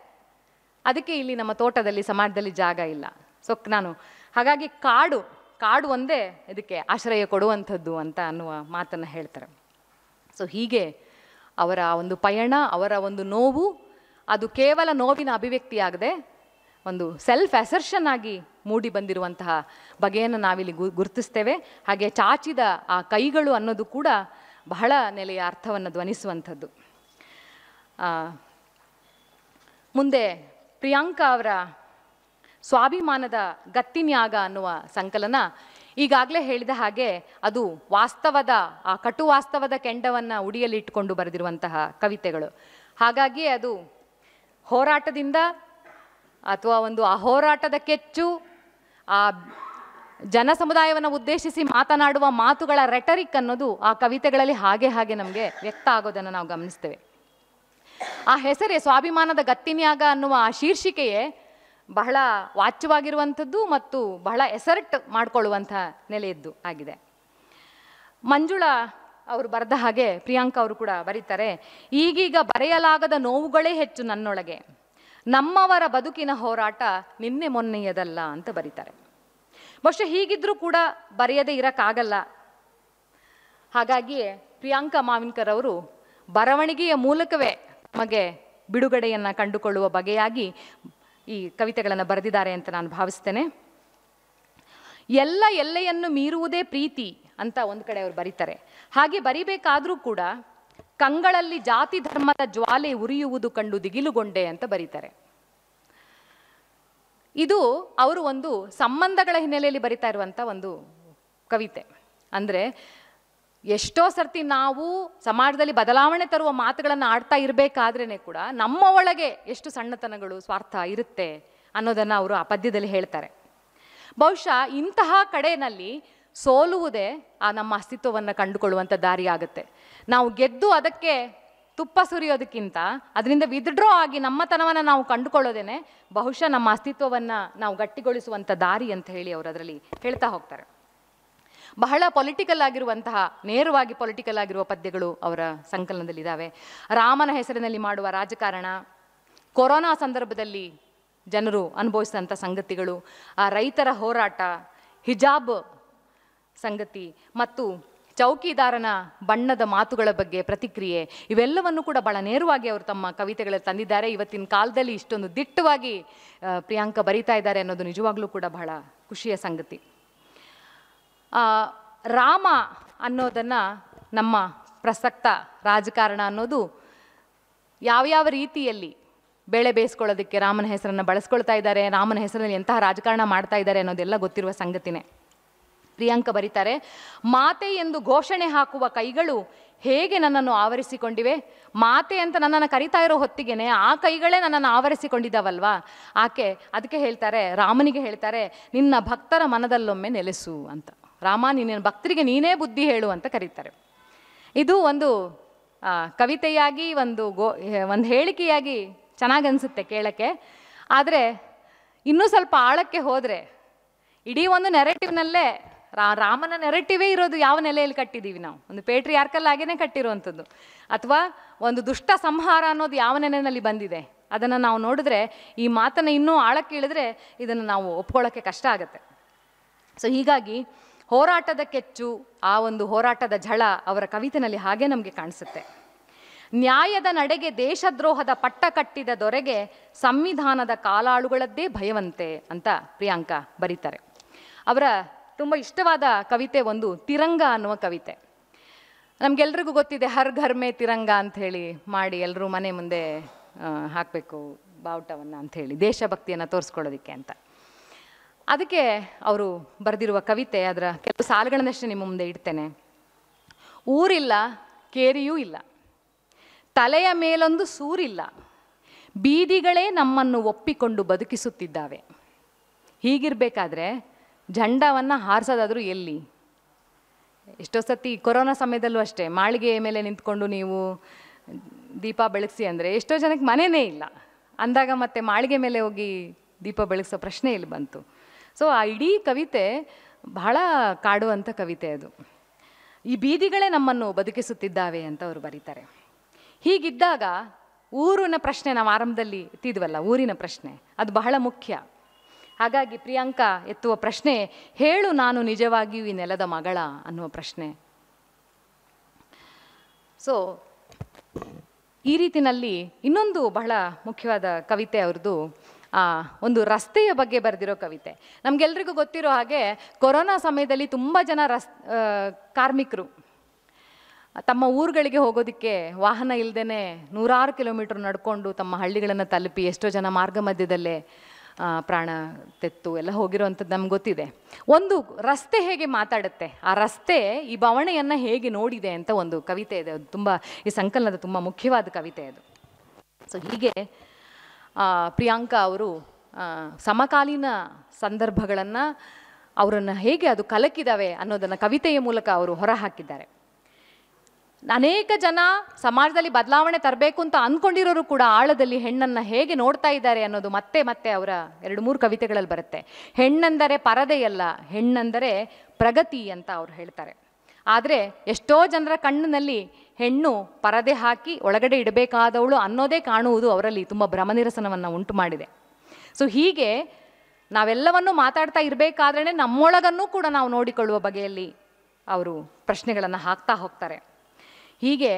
ಅದಕ್ಕೆ ಇಲ್ಲಿ ನಮ್ಮ ತೋಟದಲ್ಲಿ ಸಮಾಜದಲ್ಲಿ ಜಾಗ ಇಲ್ಲ. ಸೊ ನಾನು ಹಾಗಾಗಿ ಕಾಡು ಒಂದೇ ಇದಕ್ಕೆ ಆಶ್ರಯ ಕೊಡುವಂಥದ್ದು ಅಂತ ಅನ್ನುವ ಮಾತನ್ನು ಹೇಳ್ತಾರೆ. ಸೊ ಹೀಗೆ ಅವರ ಒಂದು ಪಯಣ, ಅವರ ಒಂದು ನೋವು, ಅದು ಕೇವಲ ನೋವಿನ ಅಭಿವ್ಯಕ್ತಿಯಾಗದೆ ಒಂದು ಸೆಲ್ಫ್ ಅಸರ್ಷನ್ ಆಗಿ ಮೂಡಿ ಬಂದಿರುವಂತಹ ಬಗೆಯನ್ನು ನಾವಿಲ್ಲಿ ಗುರುತಿಸ್ತೇವೆ. ಹಾಗೆ ಚಾಚಿದ ಆ ಕೈಗಳು ಅನ್ನೋದು ಕೂಡ ಬಹಳ ನೆಲೆಯ ಅರ್ಥವನ್ನು ಧ್ವನಿಸುವಂಥದ್ದು. ಮುಂದೆ ಪ್ರಿಯಾಂಕಾ ಅವರ ಸ್ವಾಭಿಮಾನದ ಗತ್ತಿನ್ಯಾಗ ಅನ್ನುವ ಸಂಕಲನ ಈಗಾಗಲೇ ಹೇಳಿದ ಹಾಗೆ ಅದು ವಾಸ್ತವದ ಆ ಕಟು ವಾಸ್ತವದ ಕೆಂಡವನ್ನು ಉಡಿಯಲ್ಲಿ ಇಟ್ಟುಕೊಂಡು ಬರೆದಿರುವಂತಹ ಕವಿತೆಗಳು. ಹಾಗಾಗಿ ಅದು ಹೋರಾಟದಿಂದ ಅಥವಾ ಒಂದು ಆ ಹೋರಾಟದ ಕೆಚ್ಚು, ಆ ಜನ ಸಮುದಾಯವನ್ನು ಉದ್ದೇಶಿಸಿ ಮಾತನಾಡುವ ಮಾತುಗಳ ರೆಟರಿಕ್ ಅನ್ನೋದು ಆ ಕವಿತೆಗಳಲ್ಲಿ ಹಾಗೆ ನಮಗೆ ವ್ಯಕ್ತ ಆಗೋದನ್ನು ನಾವು ಗಮನಿಸ್ತೇವೆ. ಆ ಹೆಸರೇ ಸ್ವಾಭಿಮಾನದ ಗತ್ತಿನ್ಯಾಗ ಅನ್ನುವ ಆ ಶೀರ್ಷಿಕೆಯೇ ಬಹಳ ವಾಚ್ಯವಾಗಿರುವಂಥದ್ದು ಮತ್ತು ಬಹಳ ಎಸರ್ಟ್ ಮಾಡಿಕೊಳ್ಳುವಂಥ ನೆಲೆಯದ್ದು ಆಗಿದೆ. ಮಂಜುಳಾ ಅವರು ಬರೆದ ಹಾಗೆ ಪ್ರಿಯಾಂಕಾ ಅವರು ಕೂಡ ಬರೀತಾರೆ, ಈಗೀಗ ಬರೆಯಲಾಗದ ನೋವುಗಳೇ ಹೆಚ್ಚು ನನ್ನೊಳಗೆ, ನಮ್ಮವರ ಬದುಕಿನ ಹೋರಾಟ ನಿನ್ನೆ ಮೊನ್ನೆಯದಲ್ಲ ಅಂತ ಬರೀತಾರೆ. ಬಹುಶಃ ಹೀಗಿದ್ರೂ ಕೂಡ ಬರೆಯದೇ ಇರೋಕ್ಕಾಗಲ್ಲ. ಹಾಗಾಗಿಯೇ ಪ್ರಿಯಾಂಕಾ ಮಾವಿನ್ಕರ್ ಅವರು ಬರವಣಿಗೆಯ ಮೂಲಕವೇ ನಮಗೆ ಬಿಡುಗಡೆಯನ್ನು ಕಂಡುಕೊಳ್ಳುವ ಬಗೆಯಾಗಿ ಈ ಕವಿತೆಗಳನ್ನು ಬರೆದಿದ್ದಾರೆ ಅಂತ ನಾನು ಭಾವಿಸ್ತೇನೆ. ಎಲ್ಲ ಎಲ್ಲೆಯನ್ನು ಮೀರುವುದೇ ಪ್ರೀತಿ ಅಂತ ಒಂದು ಕಡೆ ಅವರು ಬರೀತಾರೆ. ಹಾಗೆ ಬರಿಬೇಕಾದರೂ ಕೂಡ ಕಂಗಳಲ್ಲಿ ಜಾತಿ ಧರ್ಮದ ಜ್ವಾಲೆ ಉರಿಯುವುದು ಕಂಡು ದಿಗಿಲುಗೊಂಡೆ ಅಂತ ಬರೀತಾರೆ. ಇದು ಅವರು ಒಂದು ಸಂಬಂಧಗಳ ಹಿನ್ನೆಲೆಯಲ್ಲಿ ಬರಿತಾ ಇರುವಂಥ ಒಂದು ಕವಿತೆ. ಅಂದರೆ ಎಷ್ಟೋ ಸರ್ತಿ ನಾವು ಸಮಾಜದಲ್ಲಿ ಬದಲಾವಣೆ ತರುವ ಮಾತುಗಳನ್ನು ಆಡ್ತಾ ಇರಬೇಕಾದ್ರೇ ಕೂಡ ನಮ್ಮ ಒಳಗೆ ಎಷ್ಟು ಸಣ್ಣತನಗಳು ಸ್ವಾರ್ಥ ಇರುತ್ತೆ ಅನ್ನೋದನ್ನು ಅವರು ಆ ಪದ್ಯದಲ್ಲಿ ಹೇಳ್ತಾರೆ. ಬಹುಶಃ ಇಂತಹ ಕಡೆಯಲ್ಲಿ ಸೋಲುವುದೇ ಆ ನಮ್ಮ ಅಸ್ತಿತ್ವವನ್ನು ಕಂಡುಕೊಳ್ಳುವಂಥ ದಾರಿ ಆಗುತ್ತೆ. ನಾವು ಗೆದ್ದು ಅದಕ್ಕೆ ತುಪ್ಪ ಸುರಿಯೋದಕ್ಕಿಂತ ಅದರಿಂದ ವಿತ್ಡ್ರಾ ಆಗಿ ನಮ್ಮತನವನ್ನು ನಾವು ಕಂಡುಕೊಳ್ಳೋದೇನೆ ಬಹುಶಃ ನಮ್ಮ ಅಸ್ತಿತ್ವವನ್ನು ನಾವು ಗಟ್ಟಿಗೊಳಿಸುವಂಥ ದಾರಿ ಅಂತ ಹೇಳಿ ಅವರು ಅದರಲ್ಲಿ ಹೇಳ್ತಾ ಹೋಗ್ತಾರೆ. ಬಹಳ ಪೊಲಿಟಿಕಲ್ ಆಗಿರುವಂತಹ, ನೇರವಾಗಿ ಪೊಲಿಟಿಕಲ್ ಆಗಿರುವ ಪದ್ಯಗಳು ಅವರ ಸಂಕಲನದಲ್ಲಿದ್ದಾವೆ. ರಾಮನ ಹೆಸರಿನಲ್ಲಿ ಮಾಡುವ ರಾಜಕಾರಣ, ಕೊರೋನಾ ಸಂದರ್ಭದಲ್ಲಿ ಜನರು ಅನುಭವಿಸಿದಂಥ ಸಂಗತಿಗಳು, ಆ ರೈತರ ಹೋರಾಟ, ಹಿಜಾಬ್ ಸಂಗತಿ ಮತ್ತು ಚೌಕಿದಾರನ ಬಣ್ಣದ ಮಾತುಗಳ ಬಗ್ಗೆ ಪ್ರತಿಕ್ರಿಯೆ, ಇವೆಲ್ಲವನ್ನು ಕೂಡ ಬಹಳ ನೇರವಾಗಿ ಅವರು ತಮ್ಮ ಕವಿತೆಗಳಲ್ಲಿ ತಂದಿದ್ದಾರೆ. ಇವತ್ತಿನ ಕಾಲದಲ್ಲಿ ಇಷ್ಟೊಂದು ದಿಟ್ಟವಾಗಿ ಪ್ರಿಯಾಂಕಾ ಬರೀತಾ ಇದ್ದಾರೆ ಅನ್ನೋದು ನಿಜವಾಗ್ಲೂ ಕೂಡ ಬಹಳ ಖುಷಿಯ ಸಂಗತಿ. ರಾಮ ಅನ್ನೋದನ್ನು ನಮ್ಮ ಪ್ರಸಕ್ತ ರಾಜಕಾರಣ ಅನ್ನೋದು ಯಾವ್ಯಾವ ರೀತಿಯಲ್ಲಿ ಬೇಳೆ ಬೇಯಿಸ್ಕೊಳ್ಳೋದಕ್ಕೆ ರಾಮನ ಹೆಸರನ್ನು ಬಳಸ್ಕೊಳ್ತಾ ಇದ್ದಾರೆ, ರಾಮನ ಹೆಸರಲ್ಲಿ ಎಂತಹ ರಾಜಕಾರಣ ಮಾಡ್ತಾ ಇದ್ದಾರೆ ಅನ್ನೋದೆಲ್ಲ ಗೊತ್ತಿರುವ ಸಂಗತಿನೇ. ಪ್ರಿಯಾಂಕ ಬರೀತಾರೆ, ಮಾತೆ ಎಂದು ಘೋಷಣೆ ಹಾಕುವ ಕೈಗಳು ಹೇಗೆ ನನ್ನನ್ನು ಆವರಿಸಿಕೊಂಡಿವೆ. ಮಾತೆ ಅಂತ ನನ್ನನ್ನು ಕರಿತಾ ಇರೋ ಹೊತ್ತಿಗೆನೆ ಆ ಕೈಗಳೇ ನನ್ನನ್ನು ಆವರಿಸಿಕೊಂಡಿದ್ದಾವಲ್ವಾ. ಅದಕ್ಕೆ ಹೇಳ್ತಾರೆ, ರಾಮನಿಗೆ ಹೇಳ್ತಾರೆ, ನಿನ್ನ ಭಕ್ತರ ಮನದಲ್ಲೊಮ್ಮೆ ನೆಲೆಸು ಅಂತ. ರಾಮ, ನಿನ್ನ ಭಕ್ತರಿಗೆ ನೀನೇ ಬುದ್ಧಿ ಹೇಳು ಅಂತ ಕರೀತಾರೆ. ಇದು ಒಂದು ಕವಿತೆಯಾಗಿ ಒಂದು ಹೇಳಿಕೆಯಾಗಿ ಚೆನ್ನಾಗನ್ಸುತ್ತೆ ಕೇಳಕ್ಕೆ. ಆದರೆ ಇನ್ನೂ ಸ್ವಲ್ಪ ಆಳಕ್ಕೆ ಹೋದರೆ ಇಡೀ ಒಂದು ನೆರೆಟಿವ್ನಲ್ಲೇ ರಾಮನ ನೆರೆಟಿವೇ ಇರೋದು ಯಾವ ನೆಲೆಯಲ್ಲಿ ಕಟ್ಟಿದ್ದೀವಿ ನಾವು? ಒಂದು ಪೇಟ್ರಿಯಾರ್ಕಲ್ ಆಗೇ ಕಟ್ಟಿರುವಂಥದ್ದು, ಅಥವಾ ಒಂದು ದುಷ್ಟ ಸಂಹಾರ ಅನ್ನೋದು ಯಾವ ನೆಲೆಯಲ್ಲಿ ಬಂದಿದೆ ಅದನ್ನು ನಾವು ನೋಡಿದ್ರೆ, ಈ ಮಾತನ್ನು ಇನ್ನೂ ಆಳಕ್ಕೆ ಇಳಿದ್ರೆ ಇದನ್ನು ನಾವು ಒಪ್ಕೊಳ್ಳೋಕ್ಕೆ ಕಷ್ಟ ಆಗುತ್ತೆ. ಸೊ ಹೀಗಾಗಿ ಹೋರಾಟದ ಕೆಚ್ಚು, ಆ ಒಂದು ಹೋರಾಟದ ಝಳ ಅವರ ಕವಿತೆಯಲ್ಲಿ ಹಾಗೆ ನಮಗೆ ಕಾಣಿಸುತ್ತೆ. ನ್ಯಾಯದ ನಡೆಗೆ ದೇಶದ್ರೋಹದ ಪಟ್ಟ ಕಟ್ಟಿದ ದೊರೆಗೆ ಸಂವಿಧಾನದ ಕಾಲಾಳುಗಳದ್ದೇ ಭಯವಂತೆ ಅಂತ ಪ್ರಿಯಾಂಕ ಬರೀತಾರೆ. ಅವರ ತುಂಬ ಇಷ್ಟವಾದ ಕವಿತೆ ಒಂದು ತಿರಂಗ ಅನ್ನುವ ಕವಿತೆ. ನಮಗೆಲ್ರಿಗೂ ಗೊತ್ತಿದೆ, ಹರ್ ಘರ್ ಮೇ ತಿರಂಗ ಅಂಥೇಳಿ ಮಾಡಿ ಎಲ್ಲರೂ ಮನೆ ಮುಂದೆ ಹಾಕಬೇಕು ಬಾವುಟವನ್ನು ಅಂಥೇಳಿ, ದೇಶಭಕ್ತಿಯನ್ನು ತೋರಿಸ್ಕೊಳ್ಳೋದಕ್ಕೆ ಅಂತ. ಅದಕ್ಕೆ ಅವರು ಬರೆದಿರುವ ಕವಿತೆ, ಅದರ ಕೆಲವು ಸಾಲುಗಳನ್ನಷ್ಟೇ ನಿಮ್ಮ ಮುಂದೆ ಇಡ್ತೇನೆ. ಊರಿಲ್ಲ, ಕೇರಿಯೂ ಇಲ್ಲ, ತಲೆಯ ಮೇಲೊಂದು ಸೂರಿಲ್ಲ, ಬೀದಿಗಳೇ ನಮ್ಮನ್ನು ಒಪ್ಪಿಕೊಂಡು ಬದುಕಿಸುತ್ತಿದ್ದಾವೆ. ಹೀಗಿರಬೇಕಾದ್ರೆ ಜಂಡವನ್ನು ಹಾರಿಸೋದಾದರೂ ಎಲ್ಲಿ? ಎಷ್ಟೋ ಸತಿ ಕೊರೋನಾ ಸಮಯದಲ್ಲೂ ಅಷ್ಟೇ, ಮಾಳಿಗೆ ಮೇಲೆ ನಿಂತ್ಕೊಂಡು ನೀವು ದೀಪ ಬೆಳಗಿಸಿ ಅಂದರೆ ಎಷ್ಟೋ ಜನಕ್ಕೆ ಮನೆಯೇ ಇಲ್ಲ ಅಂದಾಗ ಮತ್ತೆ ಮಾಳಿಗೆ ಮೇಲೆ ಹೋಗಿ ದೀಪ ಬೆಳಗಿಸೋ ಪ್ರಶ್ನೆ ಇಲ್ಲಿ ಬಂತು. ಸೊ ಆ ಇಡೀ ಕವಿತೆ ಬಹಳ ಕಾಡುವಂಥ ಕವಿತೆ ಅದು. ಈ ಬೀದಿಗಳೇ ನಮ್ಮನ್ನು ಬದುಕಿಸುತ್ತಿದ್ದಾವೆ ಅಂತ ಅವರು ಬರೀತಾರೆ. ಹೀಗಿದ್ದಾಗ ಊರಿನ ಪ್ರಶ್ನೆ, ನಾವು ಆರಂಭದಲ್ಲಿ ಎತ್ತಿದ್ವಲ್ಲ ಊರಿನ ಪ್ರಶ್ನೆ, ಅದು ಬಹಳ ಮುಖ್ಯ. ಹಾಗಾಗಿ ಪ್ರಿಯಾಂಕ ಎತ್ತುವ ಪ್ರಶ್ನೆ, ಹೇಳು ನಾನು ನಿಜವಾಗಿಯೂ ಈ ನೆಲದ ಮಗಳ ಅನ್ನುವ ಪ್ರಶ್ನೆ. ಸೊ ಈ ರೀತಿಯಲ್ಲಿ ಇನ್ನೊಂದು ಬಹಳ ಮುಖ್ಯವಾದ ಕವಿತೆ ಅವ್ರದ್ದು, ಒಂದು ರಸ್ತೆಯ ಬಗ್ಗೆ ಬರೆದಿರೋ ಕವಿತೆ. ನಮಗೆಲ್ರಿಗೂ ಗೊತ್ತಿರೋ ಹಾಗೆ ಕೊರೋನಾ ಸಮಯದಲ್ಲಿ ತುಂಬ ಜನ ಕಾರ್ಮಿಕರು ತಮ್ಮ ಊರುಗಳಿಗೆ ಹೋಗೋದಕ್ಕೆ ವಾಹನ ಇಲ್ಲದೇ ನೂರಾರು ಕಿಲೋಮೀಟರ್ ನಡ್ಕೊಂಡು ತಮ್ಮ ಹಳ್ಳಿಗಳನ್ನು ತಲುಪಿ ಎಷ್ಟೋ ಜನ ಮಾರ್ಗ ಮಧ್ಯದಲ್ಲೇ ಪ್ರಾಣ ತೆತ್ತು ಎಲ್ಲ ಹೋಗಿರೋವಂಥದ್ದು ನಮ್ಗೆ ಗೊತ್ತಿದೆ. ಒಂದು ರಸ್ತೆ ಹೇಗೆ ಮಾತಾಡುತ್ತೆ, ಆ ರಸ್ತೆ ಈ ಬವಣೆಯನ್ನು ಹೇಗೆ ನೋಡಿದೆ ಅಂತ ಒಂದು ಕವಿತೆ ಇದೆ. ಅದು ತುಂಬ ಈ ಸಂಕಲನದ ತುಂಬ ಮುಖ್ಯವಾದ ಕವಿತೆ ಅದು. ಸೊ ಹೀಗೆ ಪ್ರಿಯಾಂಕ ಅವರು ಸಮಕಾಲೀನ ಸಂದರ್ಭಗಳನ್ನು ಅವರನ್ನು ಹೇಗೆ ಅದು ಕಲಕಿದಾವೆ ಅನ್ನೋದನ್ನು ಕವಿತೆಯ ಮೂಲಕ ಅವರು ಹೊರಹಾಕಿದ್ದಾರೆ. ಅನೇಕ ಜನ ಸಮಾಜದಲ್ಲಿ ಬದಲಾವಣೆ ತರಬೇಕು ಅಂತ ಅಂದ್ಕೊಂಡಿರೋರು ಕೂಡ ಆಳದಲ್ಲಿ ಹೆಣ್ಣನ್ನು ಹೇಗೆ ನೋಡ್ತಾ ಇದ್ದಾರೆ ಅನ್ನೋದು ಮತ್ತೆ ಮತ್ತೆ ಅವರ 2-3 ಕವಿತೆಗಳಲ್ಲಿ ಬರುತ್ತೆ. ಹೆಣ್ಣೆಂದರೆ ಪರದೆಯಲ್ಲ, ಹೆಣ್ಣೆಂದರೆ ಪ್ರಗತಿ ಅಂತ ಅವ್ರು ಹೇಳ್ತಾರೆ. ಆದರೆ ಎಷ್ಟೋ ಜನರ ಕಣ್ಣಿನಲ್ಲಿ ಹೆಣ್ಣು ಪರದೆ ಹಾಕಿ ಒಳಗಡೆ ಇಡಬೇಕಾದವಳು ಅನ್ನೋದೇ ಕಾಣುವುದು ಅವರಲ್ಲಿ ತುಂಬ ಭ್ರಮನಿರಸನವನ್ನು ಉಂಟು ಮಾಡಿದೆ. ಸೊ ಹೀಗೆ ನಾವೆಲ್ಲವನ್ನೂ ಮಾತಾಡ್ತಾ ಇರಬೇಕಾದ್ರೇ ನಮ್ಮೊಳಗನ್ನೂ ಕೂಡ ನಾವು ನೋಡಿಕೊಳ್ಳುವ ಬಗೆಯಲ್ಲಿ ಅವರು ಪ್ರಶ್ನೆಗಳನ್ನು ಹಾಕ್ತಾ ಹೋಗ್ತಾರೆ. ಹೀಗೆ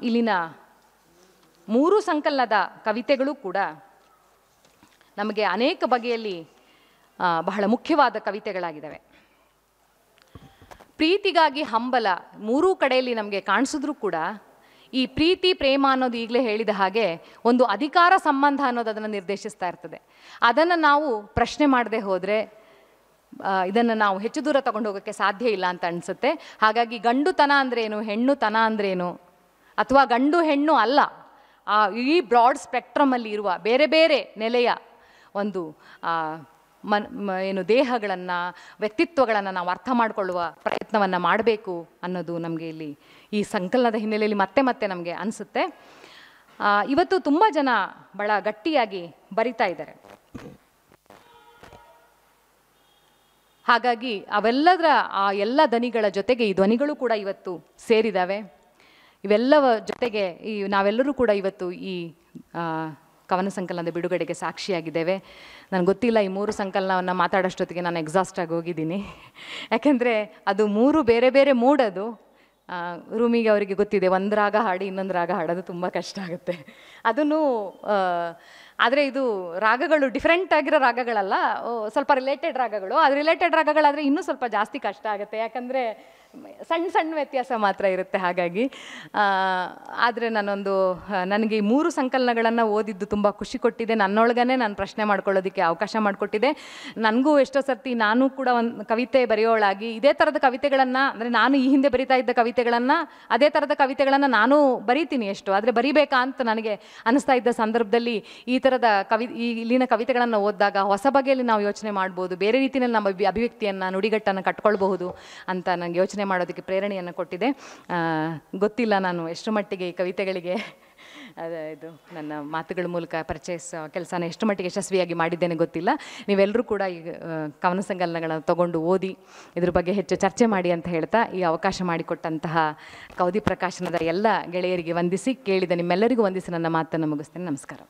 ಇಲ್ಲಿನ 3 ಸಂಕಲನದ ಕವಿತೆಗಳು ಕೂಡ ನಮಗೆ ಅನೇಕ ಬಗೆಯಲ್ಲಿ ಬಹಳ ಮುಖ್ಯವಾದ ಕವಿತೆಗಳಾಗಿದ್ದಾವೆ. ಪ್ರೀತಿಗಾಗಿ ಹಂಬಲ 3 ಕಡೆಯಲ್ಲಿ ನಮಗೆ ಕಾಣಿಸಿದ್ರೂ ಕೂಡ ಈ ಪ್ರೀತಿ ಪ್ರೇಮ ಅನ್ನೋದು ಈಗಲೇ ಹೇಳಿದ ಹಾಗೆ ಒಂದು ಅಧಿಕಾರ ಸಂಬಂಧ ಅನ್ನೋದು ಅದನ್ನು ನಿರ್ದೇಶಿಸ್ತಾ ಇರ್ತದೆ. ಅದನ್ನು ನಾವು ಪ್ರಶ್ನೆ ಮಾಡದೆ ಹೋದರೆ ಇದನ್ನು ನಾವು ಹೆಚ್ಚು ದೂರ ತಗೊಂಡು ಹೋಗೋಕ್ಕೆ ಸಾಧ್ಯ ಇಲ್ಲ ಅಂತ ಅನಿಸುತ್ತೆ. ಹಾಗಾಗಿ ಗಂಡುತನ ಅಂದ್ರೇನು, ಹೆಣ್ಣುತನ ಅಂದ್ರೇನು, ಅಥವಾ ಗಂಡು ಹೆಣ್ಣು ಅಲ್ಲ, ಈ ಬ್ರಾಡ್ ಸ್ಪೆಕ್ಟ್ರಮಲ್ಲಿ ಇರುವ ಬೇರೆ ಬೇರೆ ನೆಲೆಯ ಒಂದು ಏನು ದೇಹಗಳನ್ನು, ವ್ಯಕ್ತಿತ್ವಗಳನ್ನು ನಾವು ಅರ್ಥ ಮಾಡಿಕೊಳ್ಳುವ ಪ್ರಯತ್ನವನ್ನು ಮಾಡಬೇಕು ಅನ್ನೋದು ನಮಗೆ ಇಲ್ಲಿ ಈ ಸಂಕಲನದ ಹಿನ್ನೆಲೆಯಲ್ಲಿ ಮತ್ತೆ ಮತ್ತೆ ನಮಗೆ ಅನಿಸುತ್ತೆ. ಇವತ್ತು ತುಂಬ ಜನ ಬಹಳ ಗಟ್ಟಿಯಾಗಿ ಬರಿತಾ ಇದ್ದಾರೆ. ಹಾಗಾಗಿ ಅವೆಲ್ಲದರ ಆ ಎಲ್ಲ ಧ್ವನಿಗಳ ಜೊತೆಗೆ ಈ ಧ್ವನಿಗಳು ಕೂಡ ಇವತ್ತು ಸೇರಿದ್ದಾವೆ. ಇವೆಲ್ಲವ ಜೊತೆಗೆ ನಾವೆಲ್ಲರೂ ಕೂಡ ಇವತ್ತು ಈ ಕವನ ಸಂಕಲನದ ಬಿಡುಗಡೆಗೆ ಸಾಕ್ಷಿಯಾಗಿದ್ದೇವೆ. ನನಗೆ ಗೊತ್ತಿಲ್ಲ, ಈ 3 ಸಂಕಲನವನ್ನು ಮಾತಾಡೋಷ್ಟೊತ್ತಿಗೆ ನಾನು ಎಕ್ಸಾಸ್ಟ್ ಆಗಿ ಹೋಗಿದ್ದೀನಿ. ಯಾಕೆಂದರೆ ಅದು 3 ಬೇರೆ ಬೇರೆ ಮೂಡೋದು. ರೂಮಿಗೆ ಅವರಿಗೆ ಗೊತ್ತಿದೆ, ಒಂದು ರಾಗ ಹಾಡಿ ಇನ್ನೊಂದು ರಾಗ ಹಾಡೋದು ತುಂಬ ಕಷ್ಟ ಆಗುತ್ತೆ. ಅದನ್ನು ಆದರೆ ಇದು ರಾಗಗಳು ಡಿಫ್ರೆಂಟ್ ಆಗಿರೋ ರಾಗಗಳಲ್ಲ, ಸ್ವಲ್ಪ ರಿಲೇಟೆಡ್ ರಾಗಗಳು. ಅದು ರಿಲೇಟೆಡ್ ರಾಗಗಳಾದರೆ ಇನ್ನೂ ಸ್ವಲ್ಪ ಜಾಸ್ತಿ ಕಷ್ಟ ಆಗುತ್ತೆ. ಯಾಕಂದರೆ ಸಣ್ಣ ಸಣ್ಣ ವ್ಯತ್ಯಾಸ ಮಾತ್ರ ಇರುತ್ತೆ. ಹಾಗಾಗಿ ಆದರೆ ನನಗೆ ಈ 3 ಸಂಕಲನಗಳನ್ನು ಓದಿದ್ದು ತುಂಬ ಖುಷಿ ಕೊಟ್ಟಿದೆ. ನನ್ನೊಳಗನೆ ನಾನು ಪ್ರಶ್ನೆ ಮಾಡ್ಕೊಳ್ಳೋದಕ್ಕೆ ಅವಕಾಶ ಮಾಡಿಕೊಟ್ಟಿದೆ. ನನಗೂ ಎಷ್ಟೋ ಸರ್ತಿ ನಾನು ಕೂಡ ಒಂದು ಕವಿತೆ ಬರೆಯೋಳಾಗಿ ಇದೇ ಥರದ ಕವಿತೆಗಳನ್ನು, ಅಂದರೆ ನಾನು ಈ ಹಿಂದೆ ಬರಿತಾ ಇದ್ದ ಕವಿತೆಗಳನ್ನು, ಅದೇ ಥರದ ಕವಿತೆಗಳನ್ನು ನಾನು ಬರೀತೀನಿ ಎಷ್ಟು, ಆದರೆ ಬರಿಬೇಕಾ ಅಂತ ನನಗೆ ಅನಿಸ್ತಾ ಇದ್ದ ಸಂದರ್ಭದಲ್ಲಿ ಈ ಥರದ ಇಲ್ಲಿನ ಕವಿತೆಗಳನ್ನು ಓದಿದಾಗ ಹೊಸ ಬಗೆಯಲ್ಲಿ ನಾವು ಯೋಚನೆ ಮಾಡ್ಬೋದು, ಬೇರೆ ರೀತಿಯಲ್ಲಿ ನಮ್ಮ ಅಭಿವ್ಯಕ್ತಿಯನ್ನು, ನುಡಿಗಟ್ಟನ್ನು ಕಟ್ಕೊಳ್ಬಹುದು ಅಂತ ನನಗೆ ಯೋಚನೆ ಮಾಡೋದಕ್ಕೆ ಪ್ರೇರಣೆಯನ್ನು ಕೊಟ್ಟಿದೆ. ಗೊತ್ತಿಲ್ಲ ನಾನು ಎಷ್ಟು ಮಟ್ಟಿಗೆ ಈ ಕವಿತೆಗಳಿಗೆ ಇದು ನನ್ನ ಮಾತುಗಳ ಮೂಲಕ ಪರಿಚಯಿಸೋ ಕೆಲಸನ ಎಷ್ಟು ಮಟ್ಟಿಗೆ ಯಶಸ್ವಿಯಾಗಿ ಮಾಡಿದ್ದೇನೆ ಗೊತ್ತಿಲ್ಲ. ನೀವೆಲ್ಲರೂ ಕೂಡ ಈ ಕವನ ಸಂಕಲನಗಳನ್ನು ತಗೊಂಡು ಓದಿ ಇದ್ರ ಬಗ್ಗೆ ಹೆಚ್ಚು ಚರ್ಚೆ ಮಾಡಿ ಅಂತ ಹೇಳ್ತಾ, ಈ ಅವಕಾಶ ಮಾಡಿಕೊಟ್ಟಂತಹ ಕೌದಿ ಪ್ರಕಾಶನದ ಎಲ್ಲ ಗೆಳೆಯರಿಗೆ ವಂದಿಸಿ, ಕೇಳಿದ ನಿಮ್ಮೆಲ್ಲರಿಗೂ ವಂದಿಸಿ ನನ್ನ ಮಾತನ್ನು ಮುಗಿಸ್ತೇನೆ. ನಮಸ್ಕಾರ.